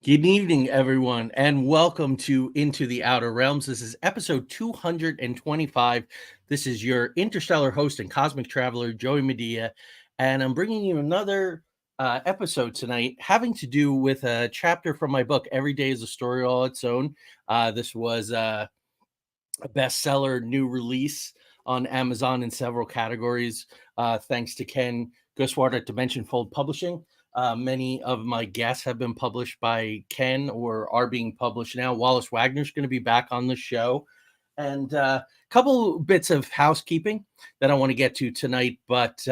Good evening, everyone, and welcome to Into the Outer Realms. This is episode 225. This is your interstellar host and cosmic traveler, Joey Medea, and I'm bringing you another episode tonight having to do with a chapter from my book, Every Day is a Story All Its Own. This was a bestseller, new release on Amazon in several categories, thanks to Ken Guswart at Dimension Fold Publishing. Many of my guests have been published by Ken or are being published now. Wallace Wagner's going to be back on the show. And a couple bits of housekeeping that I want to get to tonight, but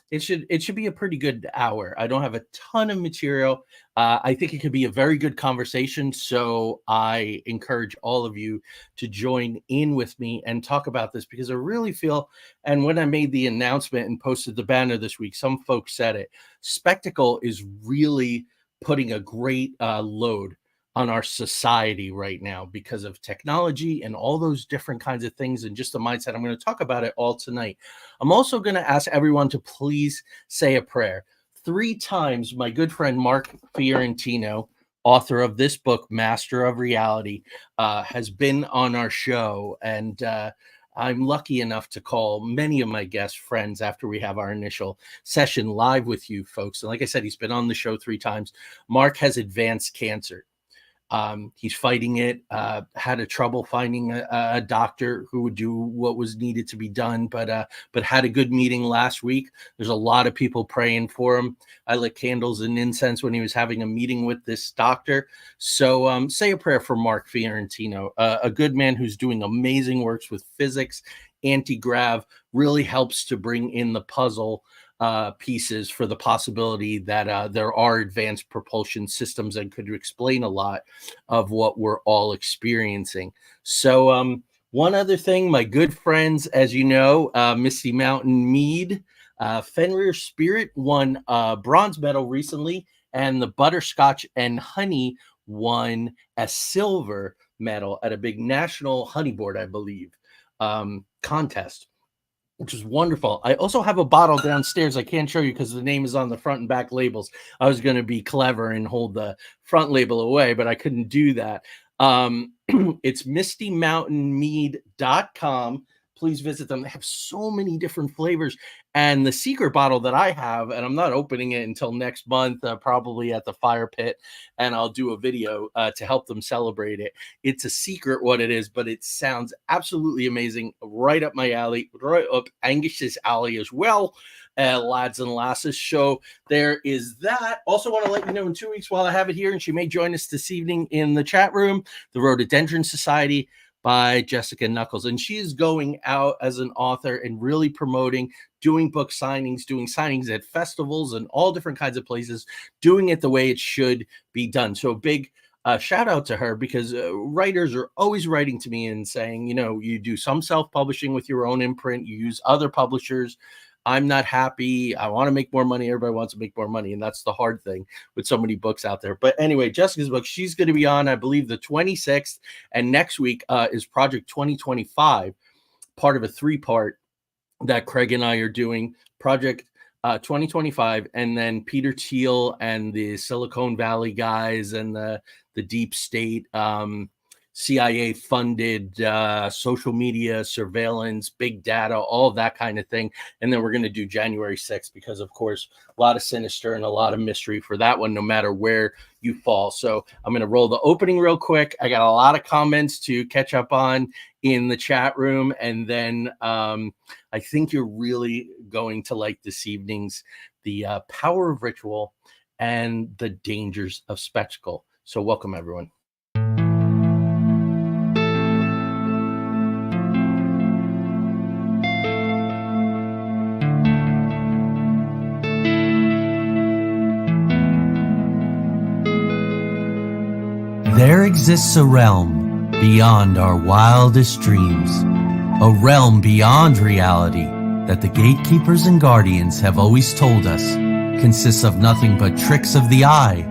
it should be a pretty good hour. I don't have a ton of material. I think it could be a very good conversation. So I encourage all of you to join in with me and talk about this, because I really feel, and when I made the announcement and posted the banner this week, some folks said it, spectacle is really putting a great load on our society right now because of technology and all those different kinds of things and just the mindset. I'm going to talk about it all tonight. I'm also going to ask everyone to please say a prayer. 3 times, my good friend Mark Fiorentino, author of this book, Master of Reality, has been on our show, and I'm lucky enough to call many of my guest friends after we have our initial session live with you folks. And like I said, he's been on the show 3 times. Mark has advanced cancer. He's fighting it, had a trouble finding a doctor who would do what was needed to be done, but had a good meeting last week. There's a lot of people praying for him. I lit candles and incense when he was having a meeting with this doctor. So say a prayer for Mark Fiorentino, a good man who's doing amazing works with physics, anti-grav, really helps to bring in the puzzle pieces for the possibility that there are advanced propulsion systems that could explain a lot of what we're all experiencing. So one other thing, my good friends, as you know, Misty Mountain Mead, Fenrir Spirit won a bronze medal recently, and the Butterscotch and Honey won a silver medal at a big national honey board, I believe, contest, which is wonderful. I also have a bottle downstairs. I can't show you because the name is on the front and back labels. I was going to be clever and hold the front label away, but I couldn't do that. It's mistymountainmead.com. Please visit them. They have so many different flavors. And the secret bottle that I have, and I'm not opening it until next month, probably at the fire pit, and I'll do a video to help them celebrate it. It's a secret what it is, but it sounds absolutely amazing. Right up my alley, right up Angus's alley as well, lads and lasses. So there is that. Also want to let you know, in 2 weeks while I have it here, and she may join us this evening in the chat room, the Rhododendron Society by Jessica Knuckles. And she is going out as an author and really promoting, doing book signings, doing signings at festivals and all different kinds of places, doing it the way it should be done. So a big shout out to her, because writers are always writing to me and saying, you know, you do some self-publishing with your own imprint, you use other publishers. I'm not happy. I want to make more money. Everybody wants to make more money. And that's the hard thing with so many books out there. But anyway, Jessica's book, she's going to be on, I believe, the 26th. And next week is Project 2025, part of a 3-part that Craig and I are doing. Project 2025. And then Peter Thiel and the Silicon Valley guys and the deep state, CIA funded social media surveillance, big data, all of that kind of thing. And then we're going to do January 6th, because of course, a lot of sinister and a lot of mystery for that one, no matter where you fall. So I'm going to roll the opening real quick. I got a lot of comments to catch up on in the chat room. And then I think you're really going to like this evening's, the power of ritual and the dangers of spectacle. So welcome, everyone. There exists a realm beyond our wildest dreams, a realm beyond reality that the gatekeepers and guardians have always told us consists of nothing but tricks of the eye,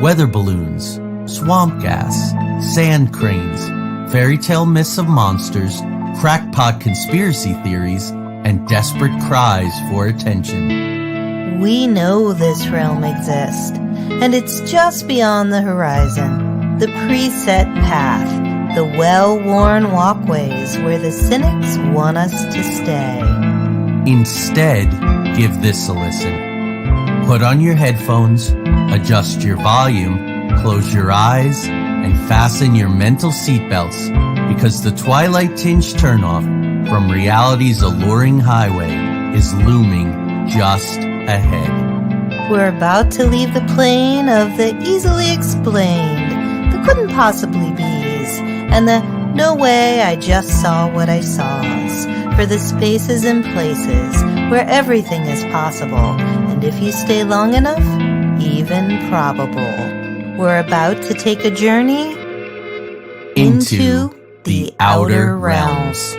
weather balloons, swamp gas, sand cranes, fairy tale myths of monsters, crackpot conspiracy theories, and desperate cries for attention. We know this realm exists, and it's just beyond the horizon. The preset path, the well-worn walkways where the cynics want us to stay. Instead, give this a listen. Put on your headphones, adjust your volume, close your eyes, and fasten your mental seatbelts, because the twilight-tinged turnoff from reality's alluring highway is looming just ahead. We're about to leave the plane of the easily explained, the couldn't possibly be's, and the no way I just saw what I saw's, for the spaces and places where everything is possible, and if you stay long enough, even probable. We're about to take a journey into the outer realms.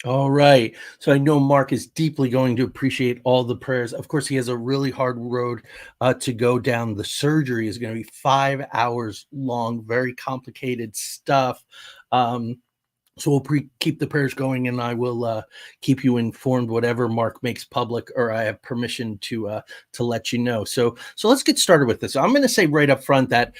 All right. So I know Mark is deeply going to appreciate all the prayers. Of course, he has a really hard road to go down. The surgery is going to be 5 hours long, very complicated stuff. So we'll keep the prayers going, and I will keep you informed whatever Mark makes public, or I have permission to let you know. So let's get started with this. I'm going to say right up front that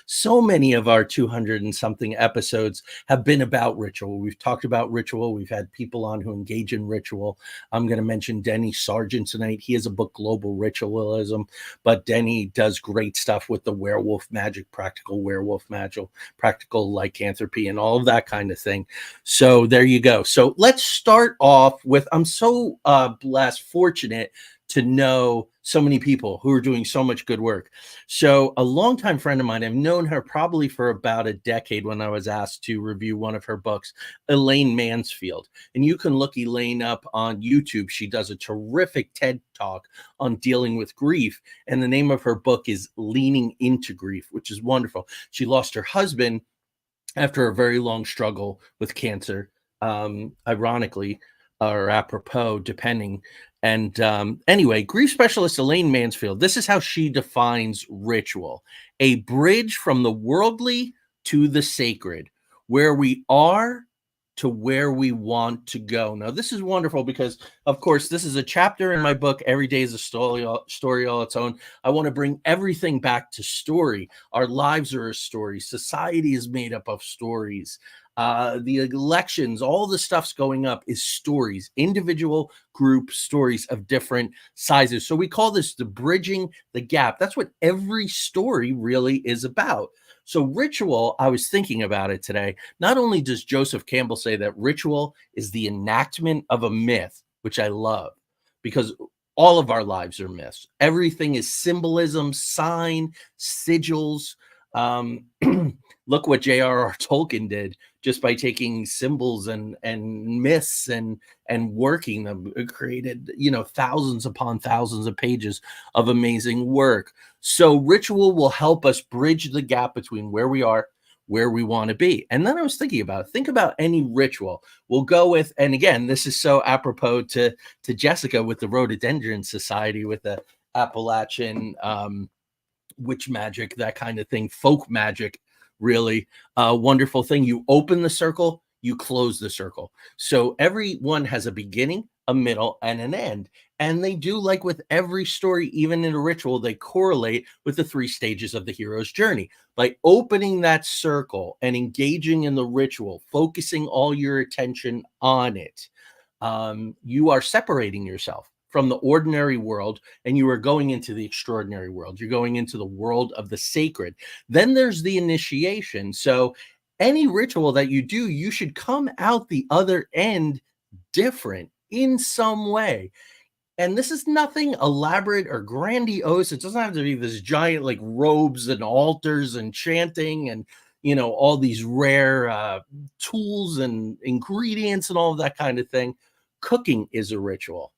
so many of our 200 and something episodes have been about ritual. We've talked about ritual. We've had people on who engage in ritual. I'm going to mention Denny Sargent tonight. He has a book, Global Ritualism, but Denny does great stuff with the werewolf magic, practical werewolf magic, practical lycanthropy, and all of that kind of thing. So there you go. So let's start off with, I'm so blessed, fortunate to know so many people who are doing so much good work. So a longtime friend of mine, I've known her probably for about a decade when I was asked to review one of her books, Elaine Mansfield. And you can look Elaine up on YouTube. She does a terrific TED Talk on dealing with grief. And the name of her book is Leaning into Grief, which is wonderful. She lost her husband after a very long struggle with cancer, ironically, or apropos, depending. And anyway, grief specialist Elaine Mansfield, this is how she defines ritual: a bridge from the worldly to the sacred, where we are to where we want to go. Now, this is wonderful because, of course, this is a chapter in my book, Every Day is a Story all its own. I want to bring everything back to story. Our lives are a story. Society is made up of stories. The elections, all the stuff's going up is stories, individual group stories of different sizes. So we call this the bridging the gap. That's what every story really is about. So ritual, I was thinking about it today. Not only does Joseph Campbell say that ritual is the enactment of a myth, which I love, because all of our lives are myths. Everything is symbolism, sign, sigils. Look what J.R.R. Tolkien did just by taking symbols and myths and working them. It created, thousands upon thousands of pages of amazing work. So ritual will help us bridge the gap between where we are, where we want to be. And then I was thinking about it. Think about any ritual. We'll go with, and again, this is so apropos to Jessica with the Rhododendron Society, with the Appalachian witch magic, that kind of thing, folk magic. Really wonderful thing. You open the circle, you close the circle. So everyone has a beginning, a middle, and an end. And they do, like with every story, even in a ritual, they correlate with the 3 stages of the hero's journey. By opening that circle and engaging in the ritual, focusing all your attention on it, you are separating yourself from the ordinary world, and you are going into the extraordinary world. You're going into the world of the sacred. Then there's the initiation. So any ritual that you do, you should come out the other end different in some way. And this is nothing elaborate or grandiose. It doesn't have to be this giant like robes and altars and chanting and all these rare tools and ingredients and all of that kind of thing. Cooking is a ritual.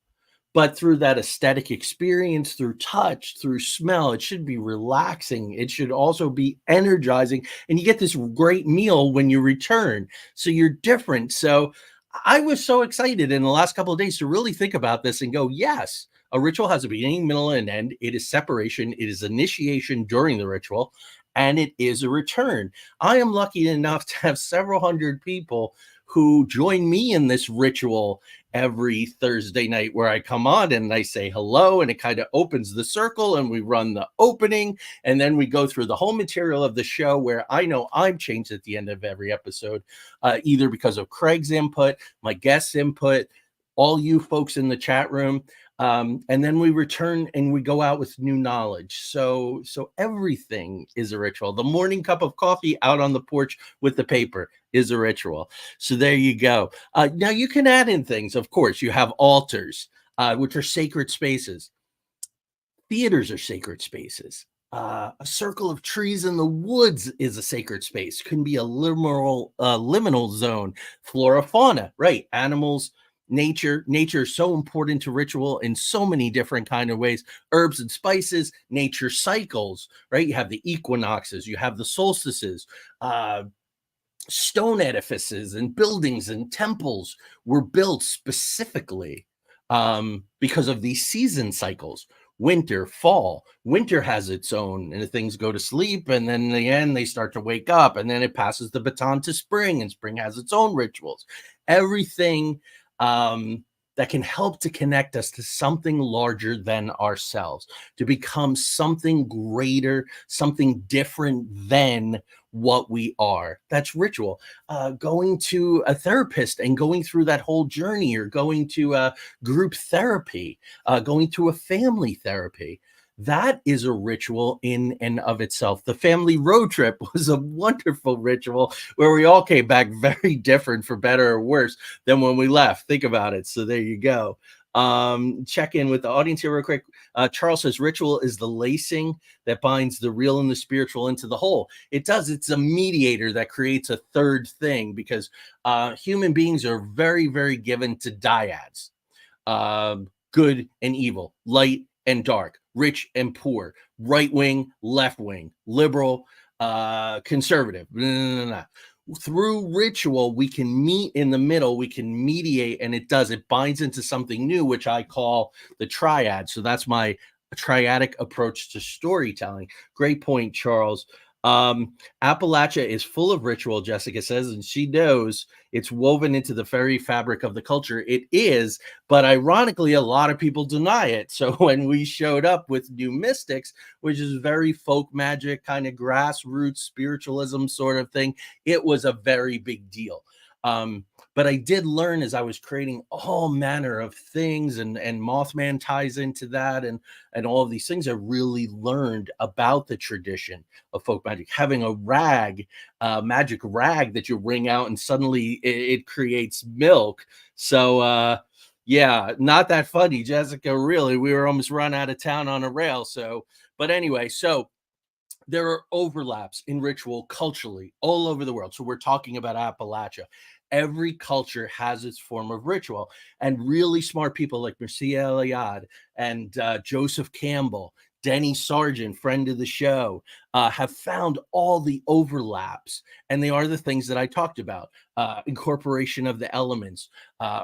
But through that aesthetic experience, through touch, through smell, it should be relaxing. It should also be energizing. And you get this great meal when you return. So you're different. So I was so excited in the last couple of days to really think about this and go, yes, a ritual has a beginning, middle, and end. It is separation. It is initiation during the ritual. and it is a return. I am lucky enough to have several hundred people who join me in this ritual every Thursday night, where I come on and I say hello, and it kind of opens the circle, and we run the opening, and then we go through the whole material of the show, where I know I'm changed at the end of every episode, either because of Craig's input, my guest's input, all you folks in the chat room. And then we return and we go out with new knowledge. So everything is a ritual. The morning cup of coffee out on the porch with the paper is a ritual. So there you go. Now you can add in things. Of course, you have altars, which are sacred spaces. Theaters are sacred spaces. A circle of trees in the woods is a sacred space. Can be a liminal zone. Flora, fauna, right? Animals, nature is so important to ritual in so many different kind of ways. Herbs and spices, nature cycles, right? You have the equinoxes, you have the solstices, stone edifices and buildings and temples were built specifically because of these season cycles. Winter, fall. Winter has its own, and things go to sleep, and then in the end they start to wake up, and then it passes the baton to spring, and spring has its own rituals. Everything that can help to connect us to something larger than ourselves, to become something greater, something different than what we are. That's ritual. Going to a therapist and going through that whole journey, or going to a group therapy, going to a family therapy. That is a ritual in and of itself. The family road trip was a wonderful ritual where we all came back very different, for better or worse, than when we left. Think about it. So there you go. Check in with the audience here real quick. Charles says ritual is the lacing that binds the real and the spiritual into the whole. It does. It's a mediator that creates a third thing, because human beings are very, very given to dyads, good and evil, light and dark, rich and poor, right wing, left wing, liberal, conservative. Through ritual, we can meet in the middle, we can mediate, and it binds into something new, which I call the triad. So that's my triadic approach to storytelling. Great point, Charles. Appalachia is full of ritual, Jessica says, and she knows it's woven into the very fabric of the culture. It is, but ironically, a lot of people deny it. So when we showed up with New Mystics, which is very folk magic, kind of grassroots spiritualism sort of thing, it was a very big deal. But I did learn as I was creating all manner of things, and Mothman ties into that, and all of these things. I really learned about the tradition of folk magic, having a rag, magic rag that you wring out, and suddenly it creates milk. So yeah, not that funny, Jessica. Really, we were almost run out of town on a rail. So, but anyway, so there are overlaps in ritual culturally all over the world. So we're talking about Appalachia. Every culture has its form of ritual, and really smart people like Mircea Eliade and Joseph Campbell, Denny Sargent, friend of the show, have found all the overlaps, and they are the things that I talked about. Incorporation of the elements,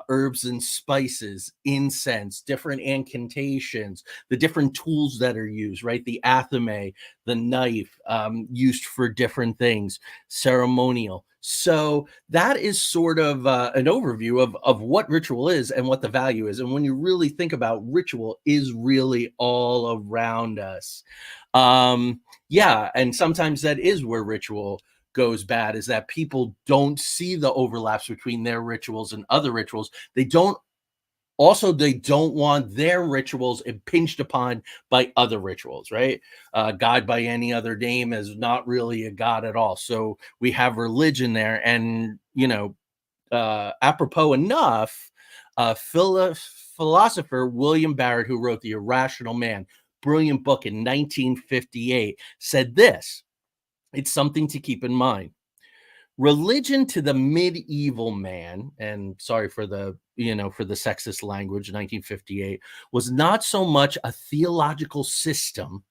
herbs and spices, incense, different incantations, the different tools that are used, right? The athame, the knife, used for different things, ceremonial. So that is sort of an overview of what ritual is and what the value is. And when you really think about ritual is really all around us. Yeah, and sometimes that is where ritual goes bad, is that people don't see the overlaps between their rituals and other rituals. They don't want their rituals impinged upon by other rituals, right? God by any other name is not really a God at all. So we have religion there. And, apropos enough, philosopher William Barrett, who wrote The Irrational Man, brilliant book in 1958, said this: it's something to keep in mind. Religion to the medieval man, and sorry for the sexist language, 1958, was not so much a theological system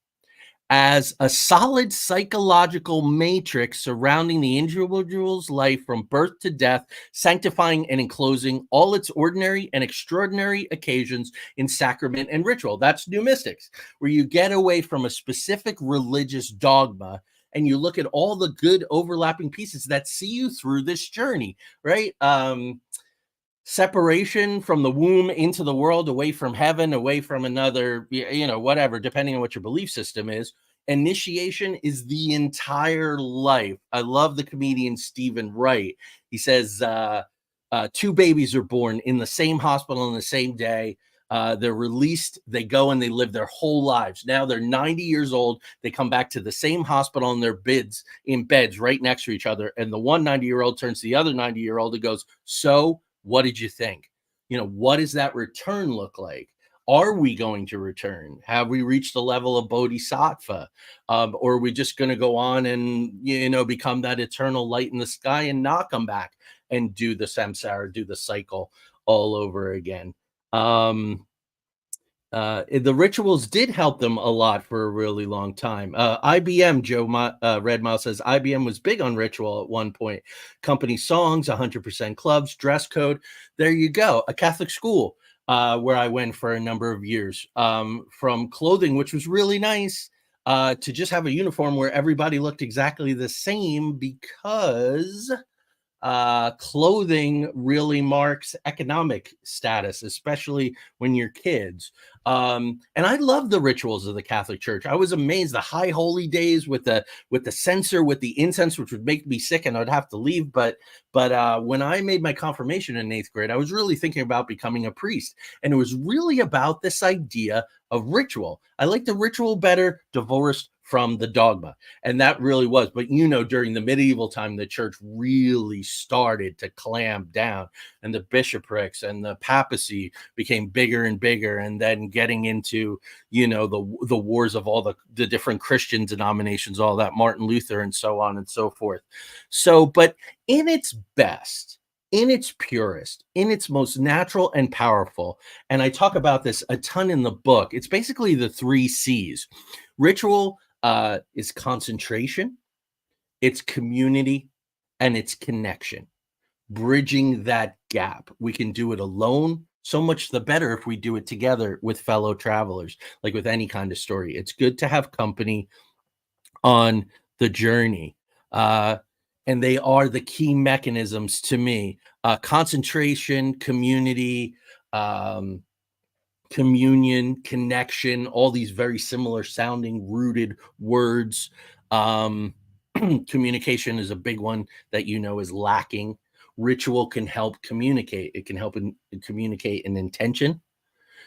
as a solid psychological matrix surrounding the individual's life from birth to death, sanctifying and enclosing all its ordinary and extraordinary occasions in sacrament and ritual. That's New Mystics, where you get away from a specific religious dogma and you look at all the good overlapping pieces that see you through this journey, right? Separation from the womb into the world, away from heaven, away from another, whatever, depending on what your belief system is. Initiation is the entire life. I love the comedian Stephen Wright. He says, two babies are born in the same hospital on the same day. They're released, they go and they live their whole lives. Now they're 90 years old. They come back to the same hospital in their beds right next to each other. And the one 90-year-old turns to the other 90-year-old and goes, so what did you think? What does that return look like? Are we going to return? Have we reached the level of bodhisattva? Or are we just going to go on and, become that eternal light in the sky and not come back and do the samsara, do the cycle all over again? The rituals did help them a lot for a really long time. IBM, Redmile says, IBM was big on ritual at one point. Company songs, 100% clubs, dress code. There you go. A Catholic school where I went for a number of years. From clothing, which was really nice, to just have a uniform where everybody looked exactly the same, because clothing really marks economic status, especially when you're kids. And I love the rituals of the Catholic Church. I was amazed, the high holy days with the censer, with the incense, which would make me sick and I'd have to leave. But when I made my confirmation in 8th grade, I was really thinking about becoming a priest. And it was really about this idea of ritual. I like the ritual better, divorced from the dogma. And that really was. But, during the medieval time, the church really started to clamp down, and the bishoprics and the papacy became bigger and bigger. And then getting into, the wars of all the different Christian denominations, all that, Martin Luther and so on and so forth. So, but in its best, in its purest, in its most natural and powerful, and I talk about this a ton in the book, it's basically the 3 C's. Ritual is concentration, it's community, and it's connection. Bridging that gap. We can do it alone. So much the better if we do it together with fellow travelers, like with any kind of story. It's good to have company on the journey. And they are the key mechanisms to me. Concentration, community, communion, connection, all these very similar sounding rooted words. Communication is a big one that is lacking. Ritual can help communicate. It can help communicate an intention.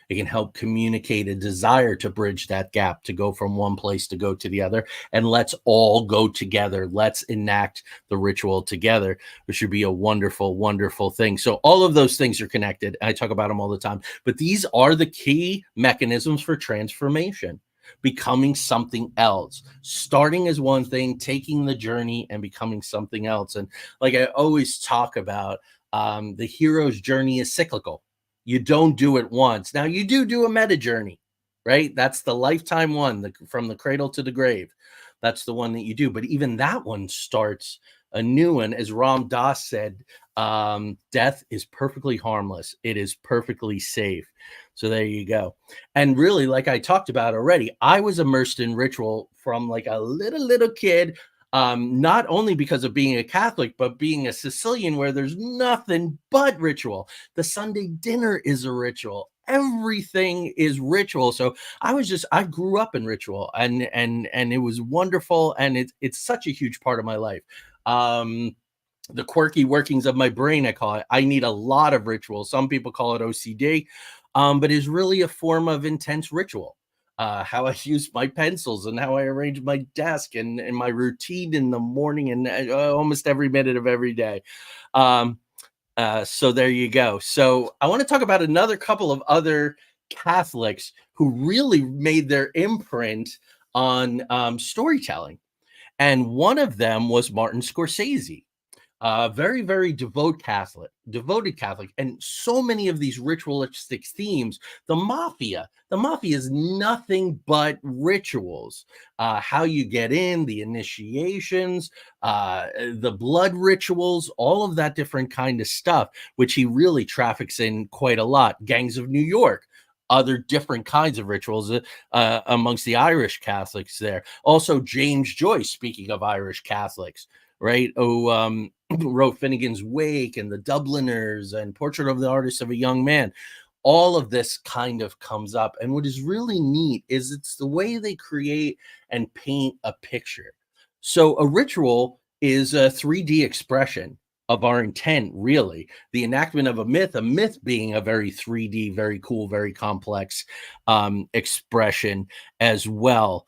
It can help communicate a desire to bridge that gap, to go from one place to go to the other. And let's all go together. Let's enact the ritual together, which should be a wonderful, wonderful thing. So all of those things are connected. I talk about them all the time. But these are the key mechanisms for transformation. Becoming something else, starting as one thing, taking the journey and becoming something else. And like I always talk about, the hero's journey is cyclical. You don't do it once. Now you do a meta journey, right? That's the lifetime one, from the cradle to the grave. That's the one that you do. But even that one starts a new one. As Ram Dass said, death is perfectly harmless. It is perfectly safe. So there you go. And really, like I talked about already, I was immersed in ritual from like a little kid. Not only because of being a Catholic, but being a Sicilian where there's nothing but ritual. The Sunday dinner is a ritual. Everything is ritual. So I grew up in ritual, and it was wonderful. And it's such a huge part of my life. The quirky workings of my brain, I call it. I need a lot of ritual. Some people call it OCD, but it's really a form of intense ritual. How I use my pencils and how I arrange my desk and my routine in the morning and almost every minute of every day. So there you go. So I want to talk about another couple of other Catholics who really made their imprint on storytelling. And one of them was Martin Scorsese. Very, very devoted Catholic. And so many of these ritualistic themes, the mafia is nothing but rituals. How you get in, the initiations, the blood rituals, all of that different kind of stuff, which he really traffics in quite a lot. Gangs of New York, other different kinds of rituals amongst the Irish Catholics there. Also, James Joyce, speaking of Irish Catholics, right? Wrote Finnegan's Wake and The Dubliners and Portrait of the Artist of a Young Man. All of this kind of comes up. And what is really neat is it's the way they create and paint a picture. So a ritual is a 3D expression of our intent, really. The enactment of a myth being a very 3D, very cool, very complex expression as well.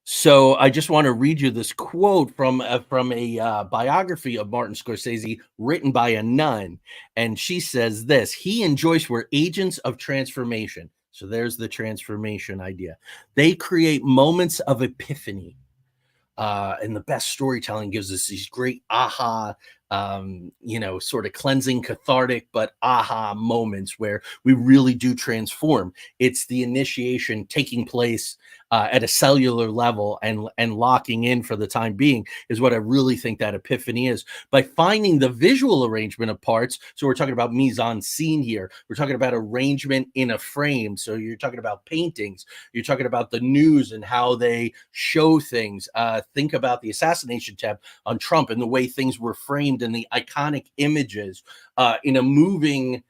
So I just want to read you this quote from a biography of Martin Scorsese written by a nun, and she says this: "He and Joyce were agents of transformation." So there's the transformation idea. They create moments of epiphany, and the best storytelling gives us these great aha, sort of cleansing, cathartic, but aha moments where we really do transform. It's the initiation taking place at a cellular level and locking in for the time being is what I really think that epiphany is. By finding the visual arrangement of parts, so we're talking about mise en scene here. We're talking about arrangement in a frame. So you're talking about paintings. You're talking about the news and how they show things. Think about the assassination attempt on Trump and the way things were framed and the iconic images in a moving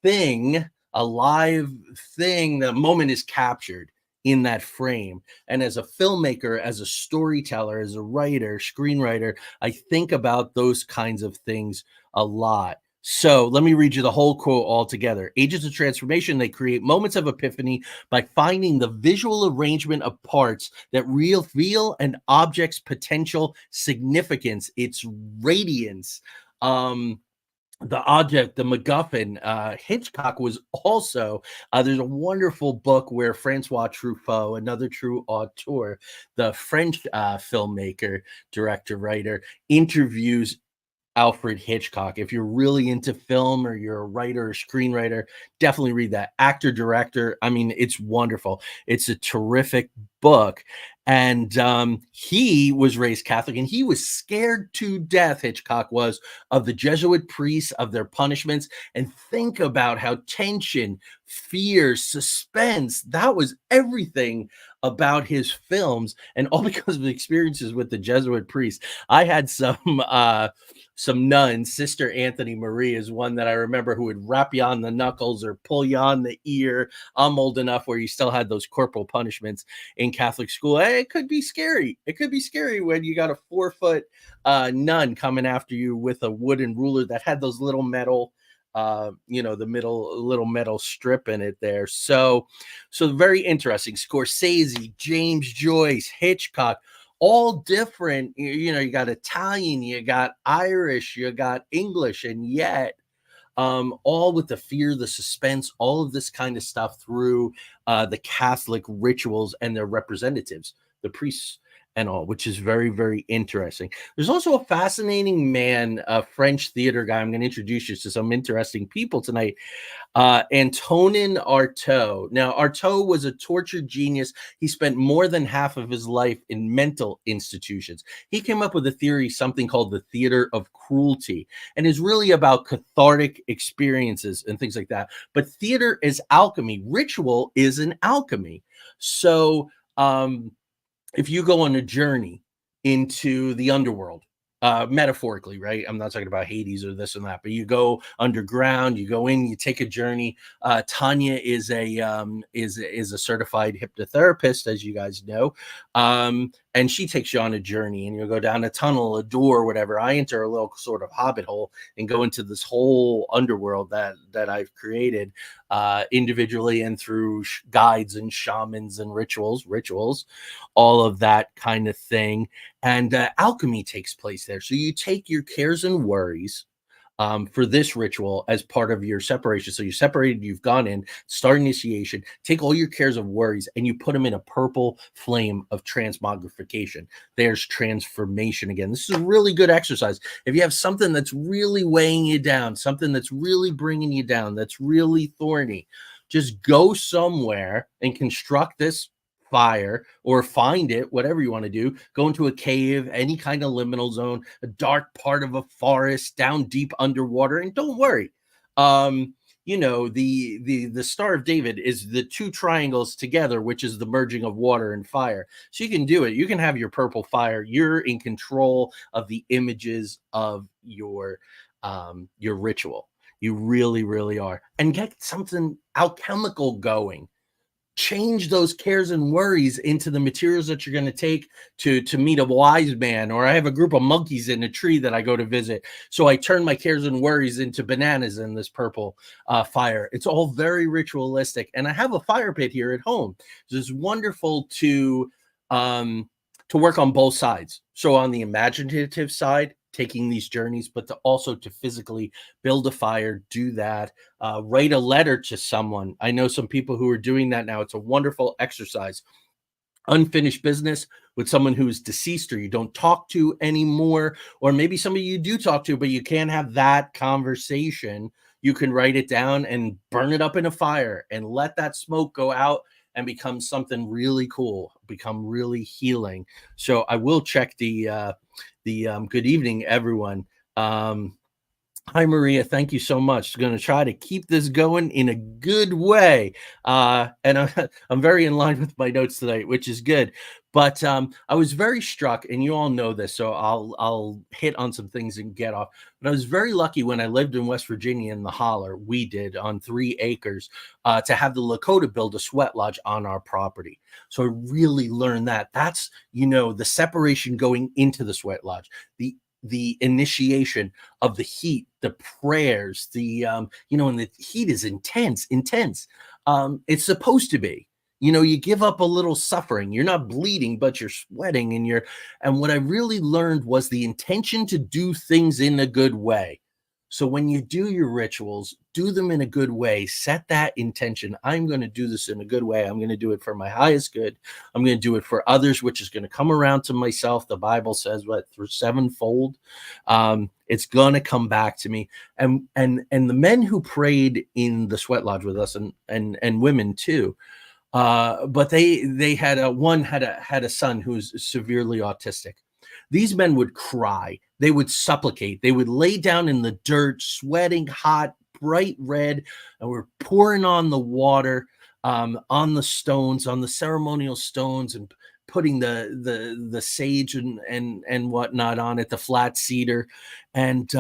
thing, a live thing. The moment is captured in that frame. And as a filmmaker, as a storyteller, as a writer, screenwriter, I think about those kinds of things a lot. So let me read you the whole quote all together. Agents of transformation, they create moments of epiphany by finding the visual arrangement of parts that reveal an object's potential significance, its radiance. The object, the MacGuffin. Hitchcock was also, there's a wonderful book where Francois Truffaut, another true auteur, the French filmmaker, director, writer, interviews Alfred Hitchcock. If you're really into film or you're a writer or screenwriter, definitely read that. Actor, director. I mean, it's wonderful. It's a terrific book. And he was raised Catholic and he was scared to death, Hitchcock was, of the Jesuit priests, of their punishments. And think about how tension, fear, suspense, that was everything about his films. And all because of the experiences with the Jesuit priests. I had some nuns. Sister Anthony Marie is one that I remember, who would rap you on the knuckles or pull you on the ear. I'm old enough where you still had those corporal punishments in Catholic school. It could be scary. It could be scary when you got a 4-foot nun coming after you with a wooden ruler that had those little metal, little metal strip in it there. So very interesting. Scorsese, James Joyce, Hitchcock, all different. You got Italian, you got Irish, you got English, and yet all with the fear, the suspense, all of this kind of stuff through the Catholic rituals and their representatives, the priests and all, which is very, very interesting. There's also a fascinating man, a French theater guy. I'm going to introduce you to some interesting people tonight. Antonin Artaud. Now, Artaud was a tortured genius. He spent more than half of his life in mental institutions. He came up with a theory, something called the theater of cruelty, and is really about cathartic experiences and things like that. But theater is alchemy. Ritual is an alchemy. So, if you go on a journey into the underworld, metaphorically, right? I'm not talking about Hades or this and that, but you go underground, you go in, you take a journey. Tanya is a certified hypnotherapist, as you guys know, and she takes you on a journey, and you go down a tunnel, a door, whatever. I enter a little sort of hobbit hole and go into this whole underworld that I've created individually and through guides and shamans and rituals, all of that kind of thing. And alchemy takes place there. So you take your cares and worries for this ritual as part of your separation. So you're separated, you've gone in, start initiation, take all your cares and worries, and you put them in a purple flame of transmogrification. There's transformation again. This is a really good exercise. If you have something that's really weighing you down, something that's really bringing you down, that's really thorny, just go somewhere and construct this fire, or find it, whatever you want to do. Go into a cave, any kind of liminal zone, a dark part of a forest, down deep underwater, and don't worry. the Star of David is the two triangles together, which is the merging of water and fire. So you can do it. You can have your purple fire. You're in control of the images of your ritual. You really, really are. And get something alchemical going. Change those cares and worries into the materials that you're going to take to meet a wise man. Or I have a group of monkeys in a tree that I go to visit, so I turn my cares and worries into bananas in this purple fire. It's all very ritualistic, and I have a fire pit here at home. So it's wonderful to work on both sides. So on the imaginative side, taking these journeys, but also to physically build a fire, do that, write a letter to someone. I know some people who are doing that now. It's a wonderful exercise. Unfinished business with someone who's deceased or you don't talk to anymore, or maybe somebody you do talk to, but you can't have that conversation. You can write it down and burn it up in a fire and let that smoke go out and become something really cool, become really healing. So I will check the good evening, everyone. Hi, Maria. Thank you so much. Going to try to keep this going in a good way. And I'm very in line with my notes tonight, which is good. But I was very struck, and you all know this, so I'll hit on some things and get off. But I was very lucky when I lived in West Virginia in the Holler. We did on 3 acres to have the Lakota build a sweat lodge on our property. So I really learned that. That's, the separation going into the sweat lodge, the initiation of the heat, the prayers, and the heat is intense. It's supposed to be. You give up a little suffering. You're not bleeding, but you're sweating, and what I really learned was the intention to do things in a good way. So when you do your rituals, do them in a good way. Set that intention. I'm going to do this in a good way. I'm going to do it for my highest good. I'm going to do it for others, which is going to come around to myself. The Bible says through sevenfold. It's going to come back to me. And the men who prayed in the sweat lodge with us, and women too, but they had a son who's severely autistic. These men would cry. They would supplicate. They would lay down in the dirt, sweating hot, bright red, and we're pouring on the water, on the stones, on the ceremonial stones, and putting the sage and whatnot on it, the flat cedar, and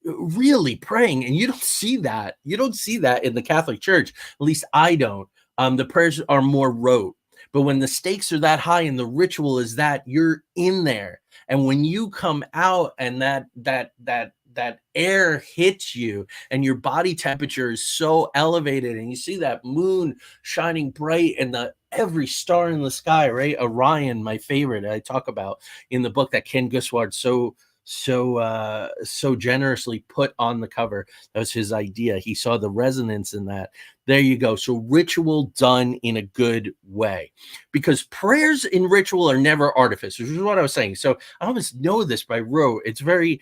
really praying. And you don't see that. You don't see that in the Catholic Church. At least I don't. The prayers are more rote. But when the stakes are that high and the ritual is that, you're in there. And when you come out and that air hits you and your body temperature is so elevated and you see that moon shining bright and every star in the sky, right? Orion, my favorite, I talk about in the book that Ken Gusward so generously put on the cover. That was his idea. He saw the resonance in that. There you go. So ritual done in a good way, because prayers in ritual are never artificial. This is what I was saying. So I almost know this by rote. It's very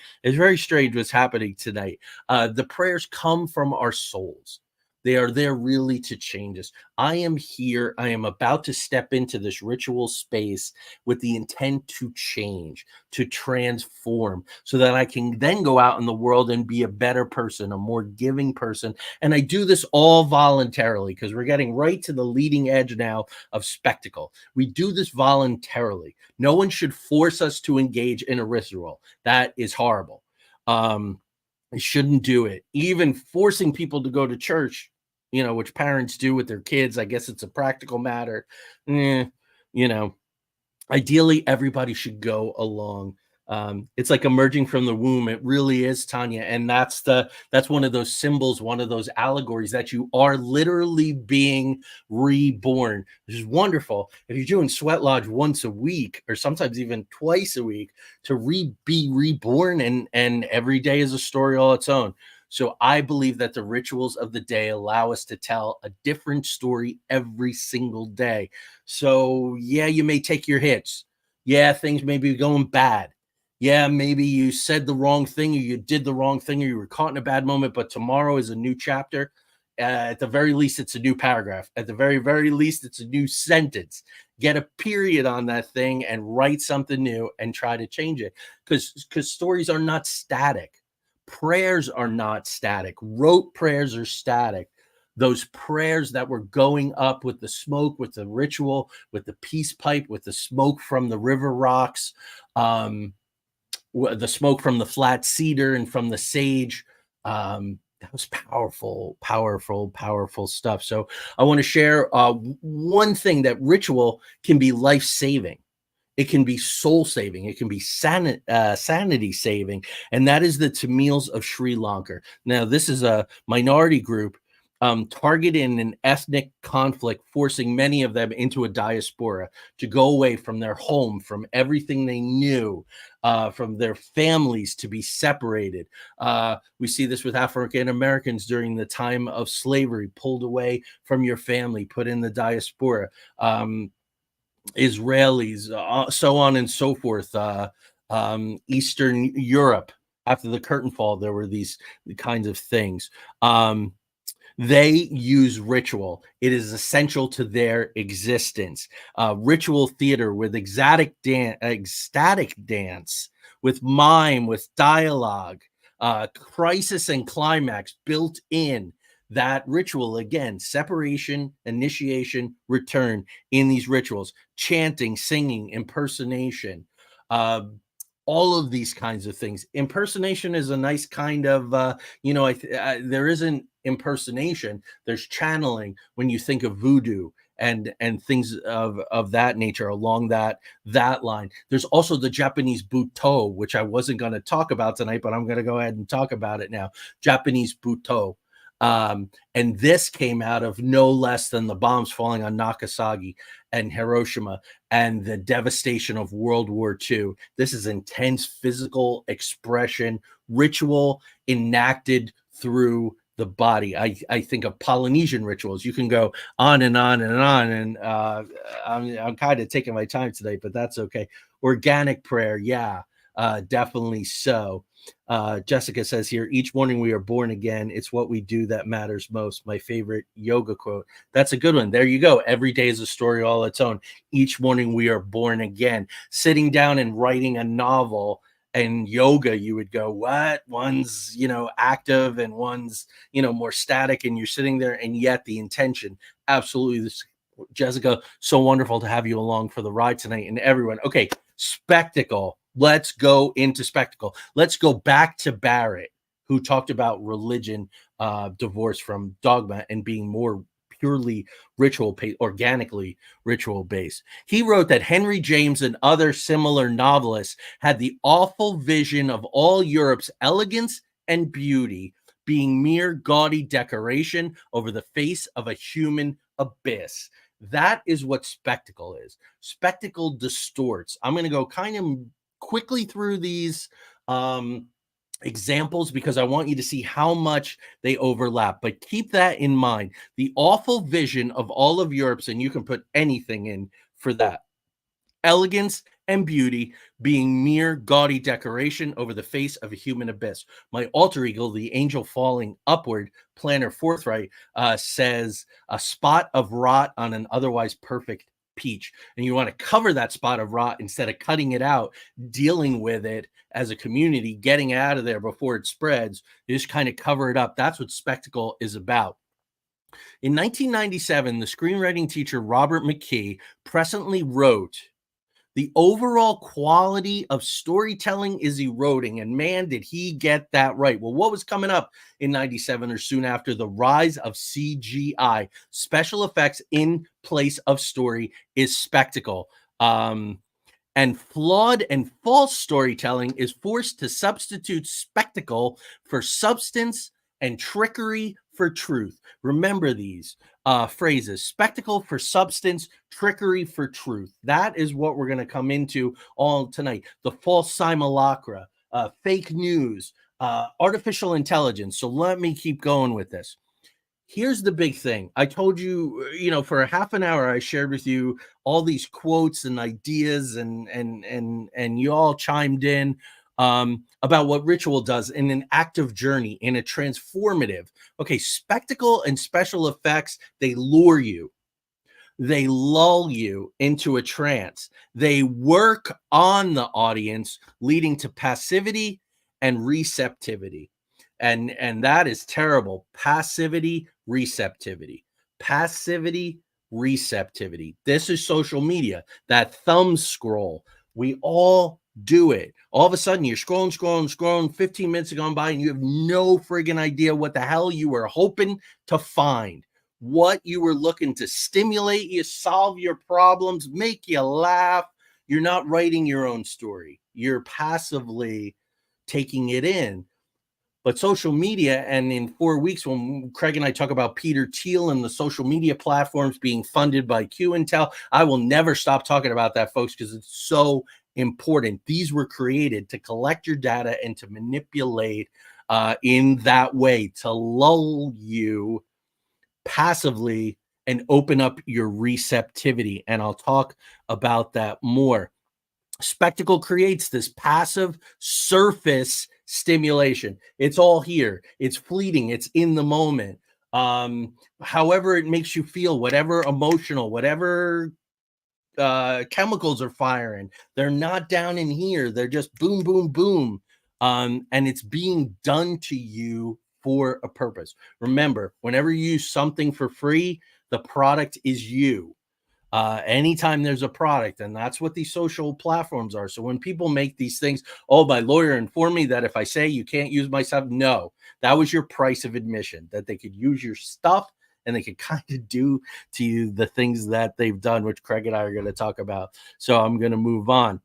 strange what's happening tonight. The prayers come from our souls. They are there really to change us. I am here. I am about to step into this ritual space with the intent to change, to transform, so that I can then go out in the world and be a better person, a more giving person. And I do this all voluntarily, because we're getting right to the leading edge now of spectacle. We do this voluntarily. No one should force us to engage in a ritual. That is horrible. I shouldn't do it. Even forcing people to go to church, which parents do with their kids. I guess it's a practical matter. Ideally, everybody should go along. It's like emerging from the womb. It really is, Tanya. And that's one of those symbols, one of those allegories that you are literally being reborn, which is wonderful. If you're doing sweat lodge once a week, or sometimes even twice a week, to be reborn, and every day is a story all its own. So I believe that the rituals of the day allow us to tell a different story every single day. So yeah, you may take your hits. Yeah, things may be going bad. Yeah, maybe you said the wrong thing, or you did the wrong thing, or you were caught in a bad moment, but tomorrow is a new chapter. At the very least, it's a new paragraph. At the very, very least, it's a new sentence. Get a period on that thing and write something new and try to change it. Because stories are not static. Prayers are not static. Rote prayers are static. Those prayers that were going up with the smoke, with the ritual, with the peace pipe, with the smoke from the river rocks, the smoke from the flat cedar and from the sage. That was powerful, powerful, powerful stuff. So I want to share one thing, that ritual can be life-saving. It can be soul-saving. It can be sanity-saving. And that is the Tamils of Sri Lanka. Now, this is a minority group targeted in an ethnic conflict, forcing many of them into a diaspora, to go away from their home, from everything they knew, from their families, to be separated. We see this with African Americans during the time of slavery, pulled away from your family, put in the diaspora. Israelis, so on and so forth. Eastern Europe, after the curtain fall, there were these kinds of things. They use ritual. It is essential to their existence. Ritual theater with ecstatic dance, with mime, with dialogue, crisis and climax built in. That ritual, again, separation, initiation, return in these rituals, chanting, singing, impersonation, all of these kinds of things. Impersonation is a nice kind of, there isn't impersonation, there's channeling when you think of voodoo and things of that nature along that line. There's also the Japanese Buto, which I wasn't going to talk about tonight, but I'm going to go ahead and talk about it now. Japanese Buto. And this came out of no less than the bombs falling on Nagasaki and Hiroshima and the devastation of World War II. This is intense physical expression, ritual enacted through the body. I think of Polynesian rituals. You can go on and on and on, and I'm kind of taking my time today, but that's okay. Organic prayer, yeah, definitely so. Jessica says here, each morning we are born again. It's what we do that matters most. My favorite yoga quote. That's a good one. There you go. Every day is a story all its own. Each morning we are born again. Sitting down and writing a novel and yoga, you would go, what? One's, active and one's, more static, and you're sitting there, and yet the intention, absolutely. This, Jessica, so wonderful to have you along for the ride tonight, and everyone. Okay, spectacle. Let's go into spectacle. Let's go back to Barrett, who talked about religion divorced from dogma and being more purely organically ritual based. He wrote that Henry James and other similar novelists had the awful vision of all Europe's elegance and beauty being mere gaudy decoration over the face of a human abyss. That is what spectacle is. Spectacle distorts. I'm going to go kind of quickly through these examples because I want you to see how much they overlap. But keep that in mind. The awful vision of all of Europe's, and you can put anything in for that, elegance and beauty being mere gaudy decoration over the face of a human abyss. My alter ego, the angel falling upward, planner forthright, says a spot of rot on an otherwise perfect peach. And you want to cover that spot of rot instead of cutting it out, dealing with it as a community, getting it out of there before it spreads. You just kind of cover it up. That's what spectacle is about. In 1997, the screenwriting teacher Robert McKee presently wrote, "The overall quality of storytelling is eroding," and man, did he get that right. Well, what was coming up in 97 or soon after? The rise of CGI, special effects in place of story, is spectacle. And flawed and false storytelling is forced to substitute spectacle for substance and trickery for truth. Remember these phrases: spectacle for substance, trickery for truth. That is what we're going to come into all tonight. The false simulacra, fake news, artificial intelligence. So let me keep going with this. Here's the big thing. I told you, for a half an hour, I shared with you all these quotes and ideas, and you all chimed in about what ritual does in an active journey, in a transformative. Okay, spectacle and special effects, they lure you. They lull you into a trance. They work on the audience, leading to passivity and receptivity. and that is terrible. Passivity, receptivity. Passivity, receptivity. This is social media, that thumb scroll. We all do it. All of a sudden, you're scrolling. 15 minutes have gone by, and you have no friggin' idea what the hell you were hoping to find, what you were looking to stimulate you, solve your problems, make you laugh. You're not writing your own story. You're passively taking it in. But social media, and in 4 weeks, when Craig and I talk about Peter Thiel and the social media platforms being funded by Q and Tel, I will never stop talking about that, folks, because it's so important. These were created to collect your data and to manipulate in that way, to lull you passively and open up your receptivity. And I'll talk about that more. Spectacle creates this passive surface stimulation. It's all here. It's fleeting. It's in the moment. However it makes you feel, whatever emotional, whatever chemicals are firing, they're not down in here. They're just boom, boom, boom. And it's being done to you for a purpose. Remember, whenever you use something for free, the product is you. Anytime there's a product, and that's what these social platforms are. So when people make these things, oh, my lawyer informed me that if I say you can't use my stuff, no, that was your price of admission, that they could use your stuff and they could kind of do to you the things that they've done, which Craig and I are going to talk about. So I'm going to move on.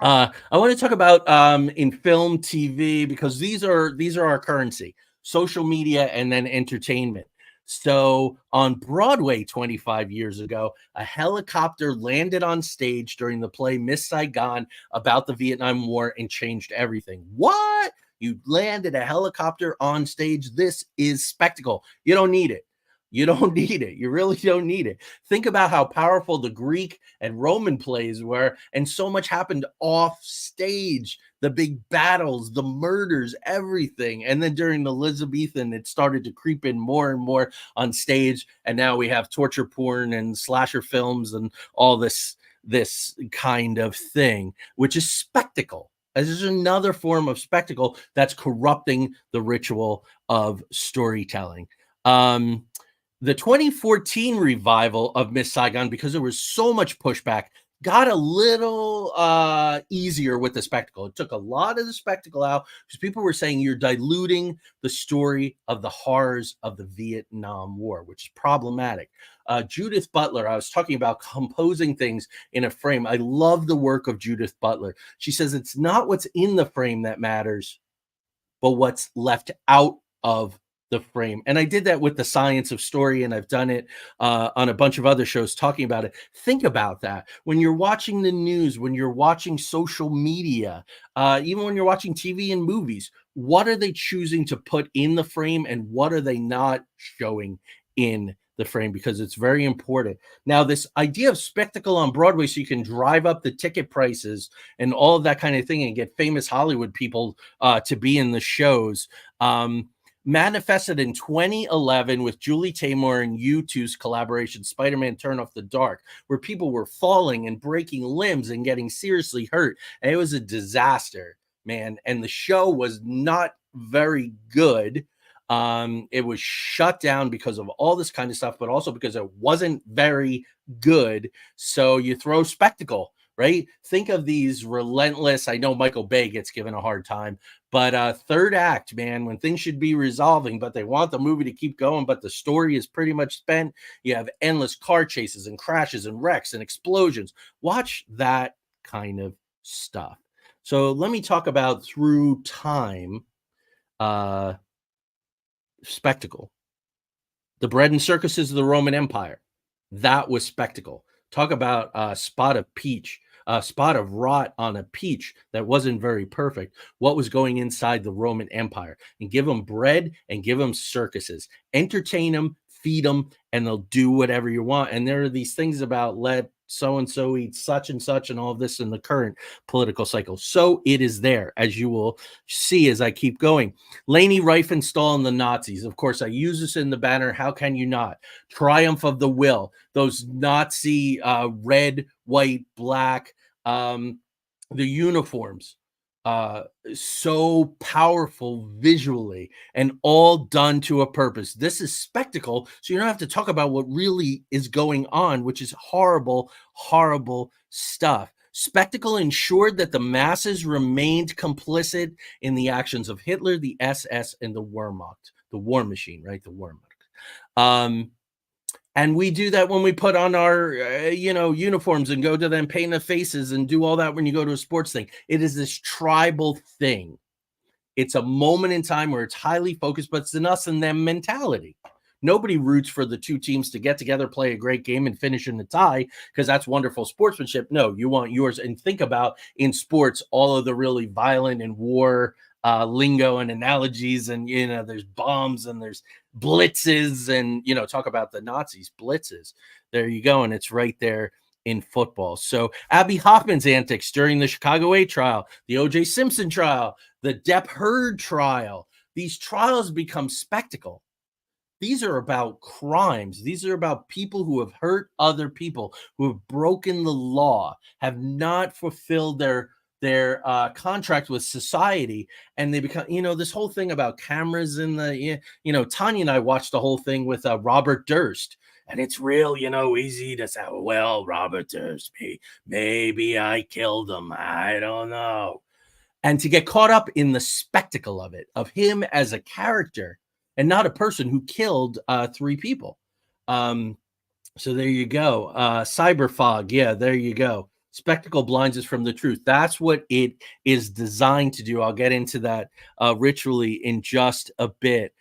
I want to talk about in film, TV, because these are our currency: social media and then entertainment. So on Broadway 25 years ago, a helicopter landed on stage during the play Miss Saigon about the Vietnam War and changed everything. What? You landed a helicopter on stage? This is spectacle. You don't need it. You don't need it. You really don't need it. Think about how powerful the Greek and Roman plays were, and so much happened off stage. The big battles, the murders, everything. And then during the Elizabethan, it started to creep in more and more on stage. And now we have torture porn and slasher films and all this kind of thing, which is spectacle. This is another form of spectacle that's corrupting the ritual of storytelling. The 2014 revival of Miss Saigon, because there was so much pushback, got a little easier with the spectacle. It took a lot of the spectacle out because people were saying you're diluting the story of the horrors of the Vietnam War, which is problematic. Judith Butler, I was talking about composing things in a frame. I love the work of Judith Butler. She says it's not what's in the frame that matters, but what's left out of the frame. And I did that with The Science of Story, and I've done it on a bunch of other shows talking about it. Think about that. When you're watching the news, when you're watching social media, even when you're watching TV and movies, what are they choosing to put in the frame and what are they not showing in the frame? Because it's very important. Now, this idea of spectacle on Broadway, so you can drive up the ticket prices and all of that kind of thing and get famous Hollywood people to be in the shows, manifested in 2011 with Julie Taymor and U2's collaboration, Spider-Man Turn Off the Dark, where people were falling and breaking limbs and getting seriously hurt. And it was a disaster, man. And the show was not very good. It was shut down because of all this kind of stuff, but also because it wasn't very good. So you throw spectacle, right? Think of these relentless, I know Michael Bay gets given a hard time, but third act, man, when things should be resolving, but they want the movie to keep going, but the story is pretty much spent. You have endless car chases and crashes and wrecks and explosions. Watch that kind of stuff. So let me talk about through time spectacle. The bread and circuses of the Roman Empire. That was spectacle. Talk about a spot of peach. A spot of rot on a peach that wasn't very perfect. What was going inside the Roman Empire? And give them bread and give them circuses. Entertain them, feed them, and they'll do whatever you want. And there are these things about let so-and-so eat such and such and all of this in the current political cycle. So it is there, as you will see as I keep going. Leni Riefenstahl and the Nazis. Of course, I use this in the banner. How can you not? Triumph of the Will. Those Nazi red, white, black, the uniforms. uh so powerful visually and all done to a purpose. This is spectacle, so you don't have to talk about what really is going on, which is horrible stuff. Spectacle ensured that the masses remained complicit in the actions of Hitler, the SS, and the Wehrmacht, the war machine, right? The Wehrmacht. And we do that when we put on our, uniforms and go to them, paint the faces and do all that when you go to a sports thing. It is this tribal thing. It's a moment in time where it's highly focused, but it's an us and them mentality. Nobody roots for the two teams to get together, play a great game, and finish in the tie because that's wonderful sportsmanship. No, you want yours. And think about in sports, all of the really violent and war lingo and analogies, and there's bombs and there's blitzes, and talk about the Nazis blitzes. There you go, and it's right there in football. So Abby Hoffman's antics during the Chicago 8 trial, the O.J. Simpson trial, the Depp Heard trial. These trials become spectacle. These are about crimes. These are about people who have hurt other people, who have broken the law, have not fulfilled their contract with society, and they become, this whole thing about cameras in the, Tanya and I watched the whole thing with Robert Durst, and it's real, easy to say, well, Robert Durst, maybe I killed him. I don't know. And to get caught up in the spectacle of it, of him as a character and not a person who killed 3 people. So there you go. Cyber fog. Yeah, there you go. Spectacle blinds us from the truth. That's what it is designed to do. I'll get into that ritually in just a bit.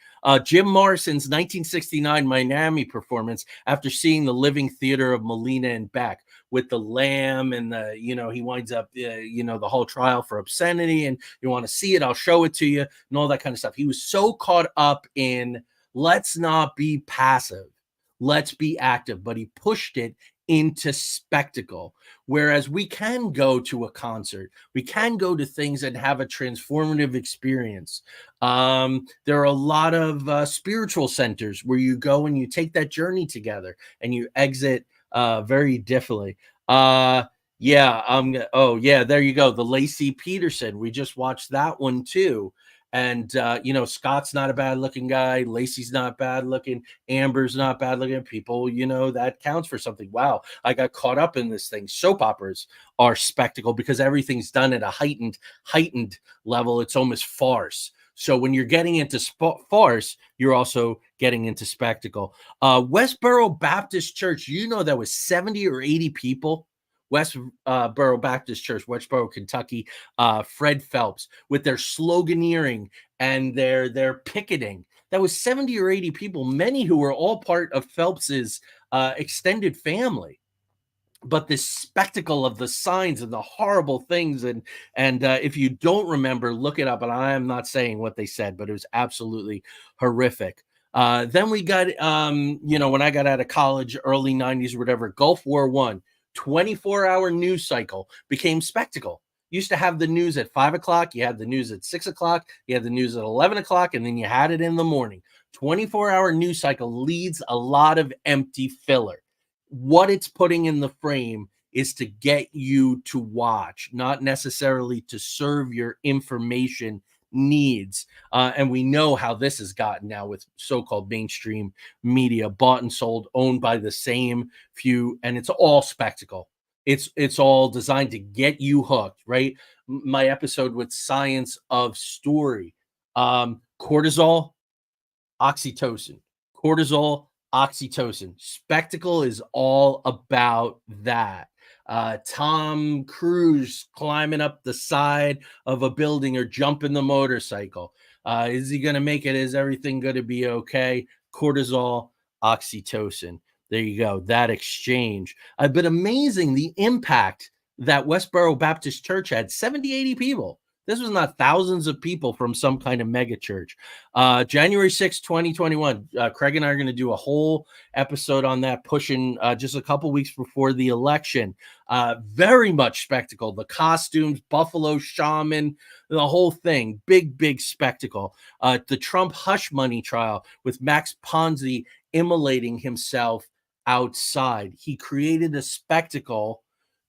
Jim Morrison's 1969 Miami performance after seeing the Living Theater of Molina and Beck with the lamb and he winds up, the whole trial for obscenity, and you want to see it, I'll show it to you, and all that kind of stuff. He was so caught up in let's not be passive, let's be active, but he pushed it into spectacle. Whereas we can go to a concert, we can go to things and have a transformative experience. There are a lot of spiritual centers where you go and you take that journey together and you exit very differently. Oh yeah, there you go. The Lacey Peterson. We just watched that one too. And Scott's not a bad looking guy. Lacey's not bad looking. Amber's not bad looking. People, that counts for something. Wow, I got caught up in this thing. Soap operas are spectacle because everything's done at a heightened level. It's almost farce. So when you're getting into farce, you're also getting into spectacle. Westboro Baptist Church, that was 70 or 80 people. Westboro Baptist Church, Westboro, Kentucky. Fred Phelps with their sloganeering and their picketing. That was 70 or 80 people, many who were all part of Phelps's extended family. But this spectacle of the signs and the horrible things, and if you don't remember, look it up. And I am not saying what they said, but it was absolutely horrific. Then we got, when I got out of college, early 90s or whatever, Gulf War I, 24-hour news cycle became spectacle. Used to have the news at 5 o'clock. You had the news at 6 o'clock. You had the news at 11 o'clock, and then you had it in the morning. 24-hour news cycle leads a lot of empty filler. What it's putting in the frame is to get you to watch, not necessarily to serve your information needs. And we know how this has gotten now with so-called mainstream media, bought and sold, owned by the same few, and it's all spectacle. It's all designed to get you hooked, right? My episode with Science of Story, cortisol, oxytocin, cortisol, oxytocin. Spectacle is all about that. Tom Cruise climbing up the side of a building or jumping the motorcycle. Is he going to make it? Is everything going to be okay? Cortisol, oxytocin. There you go. That exchange. But amazing the impact that Westboro Baptist Church had. 70, 80 people. This was not thousands of people from some kind of mega church. January 6, 2021, Craig and I are going to do a whole episode on that, pushing just a couple weeks before the election. Very much spectacle. The costumes, Buffalo Shaman, the whole thing. Big spectacle. The Trump hush money trial with Max Ponzi immolating himself outside. He created a spectacle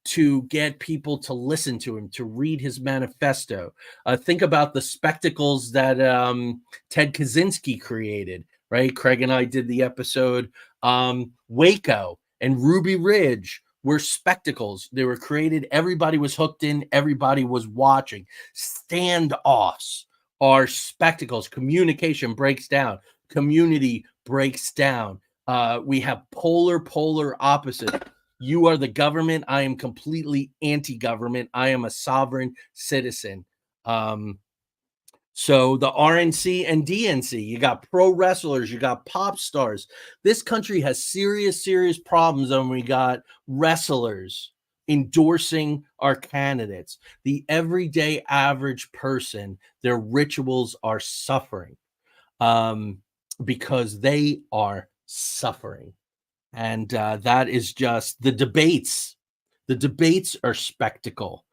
to get people to listen to him, to read his manifesto. Think about the spectacles that Ted Kaczynski created, right? Craig and I did the episode Waco and Ruby Ridge were spectacles. They were created. Everybody was hooked in. Everybody was watching. Standoffs are spectacles. Communication breaks down. Community breaks down. We have polar opposite. You are the government. I am completely anti-government. I am a sovereign citizen. So the RNC and DNC, you got pro wrestlers, you got pop stars. This country has serious problems, and we got wrestlers endorsing our candidates. The everyday average person, their rituals are suffering because they are suffering. And that is just the debates. The debates are spectacle.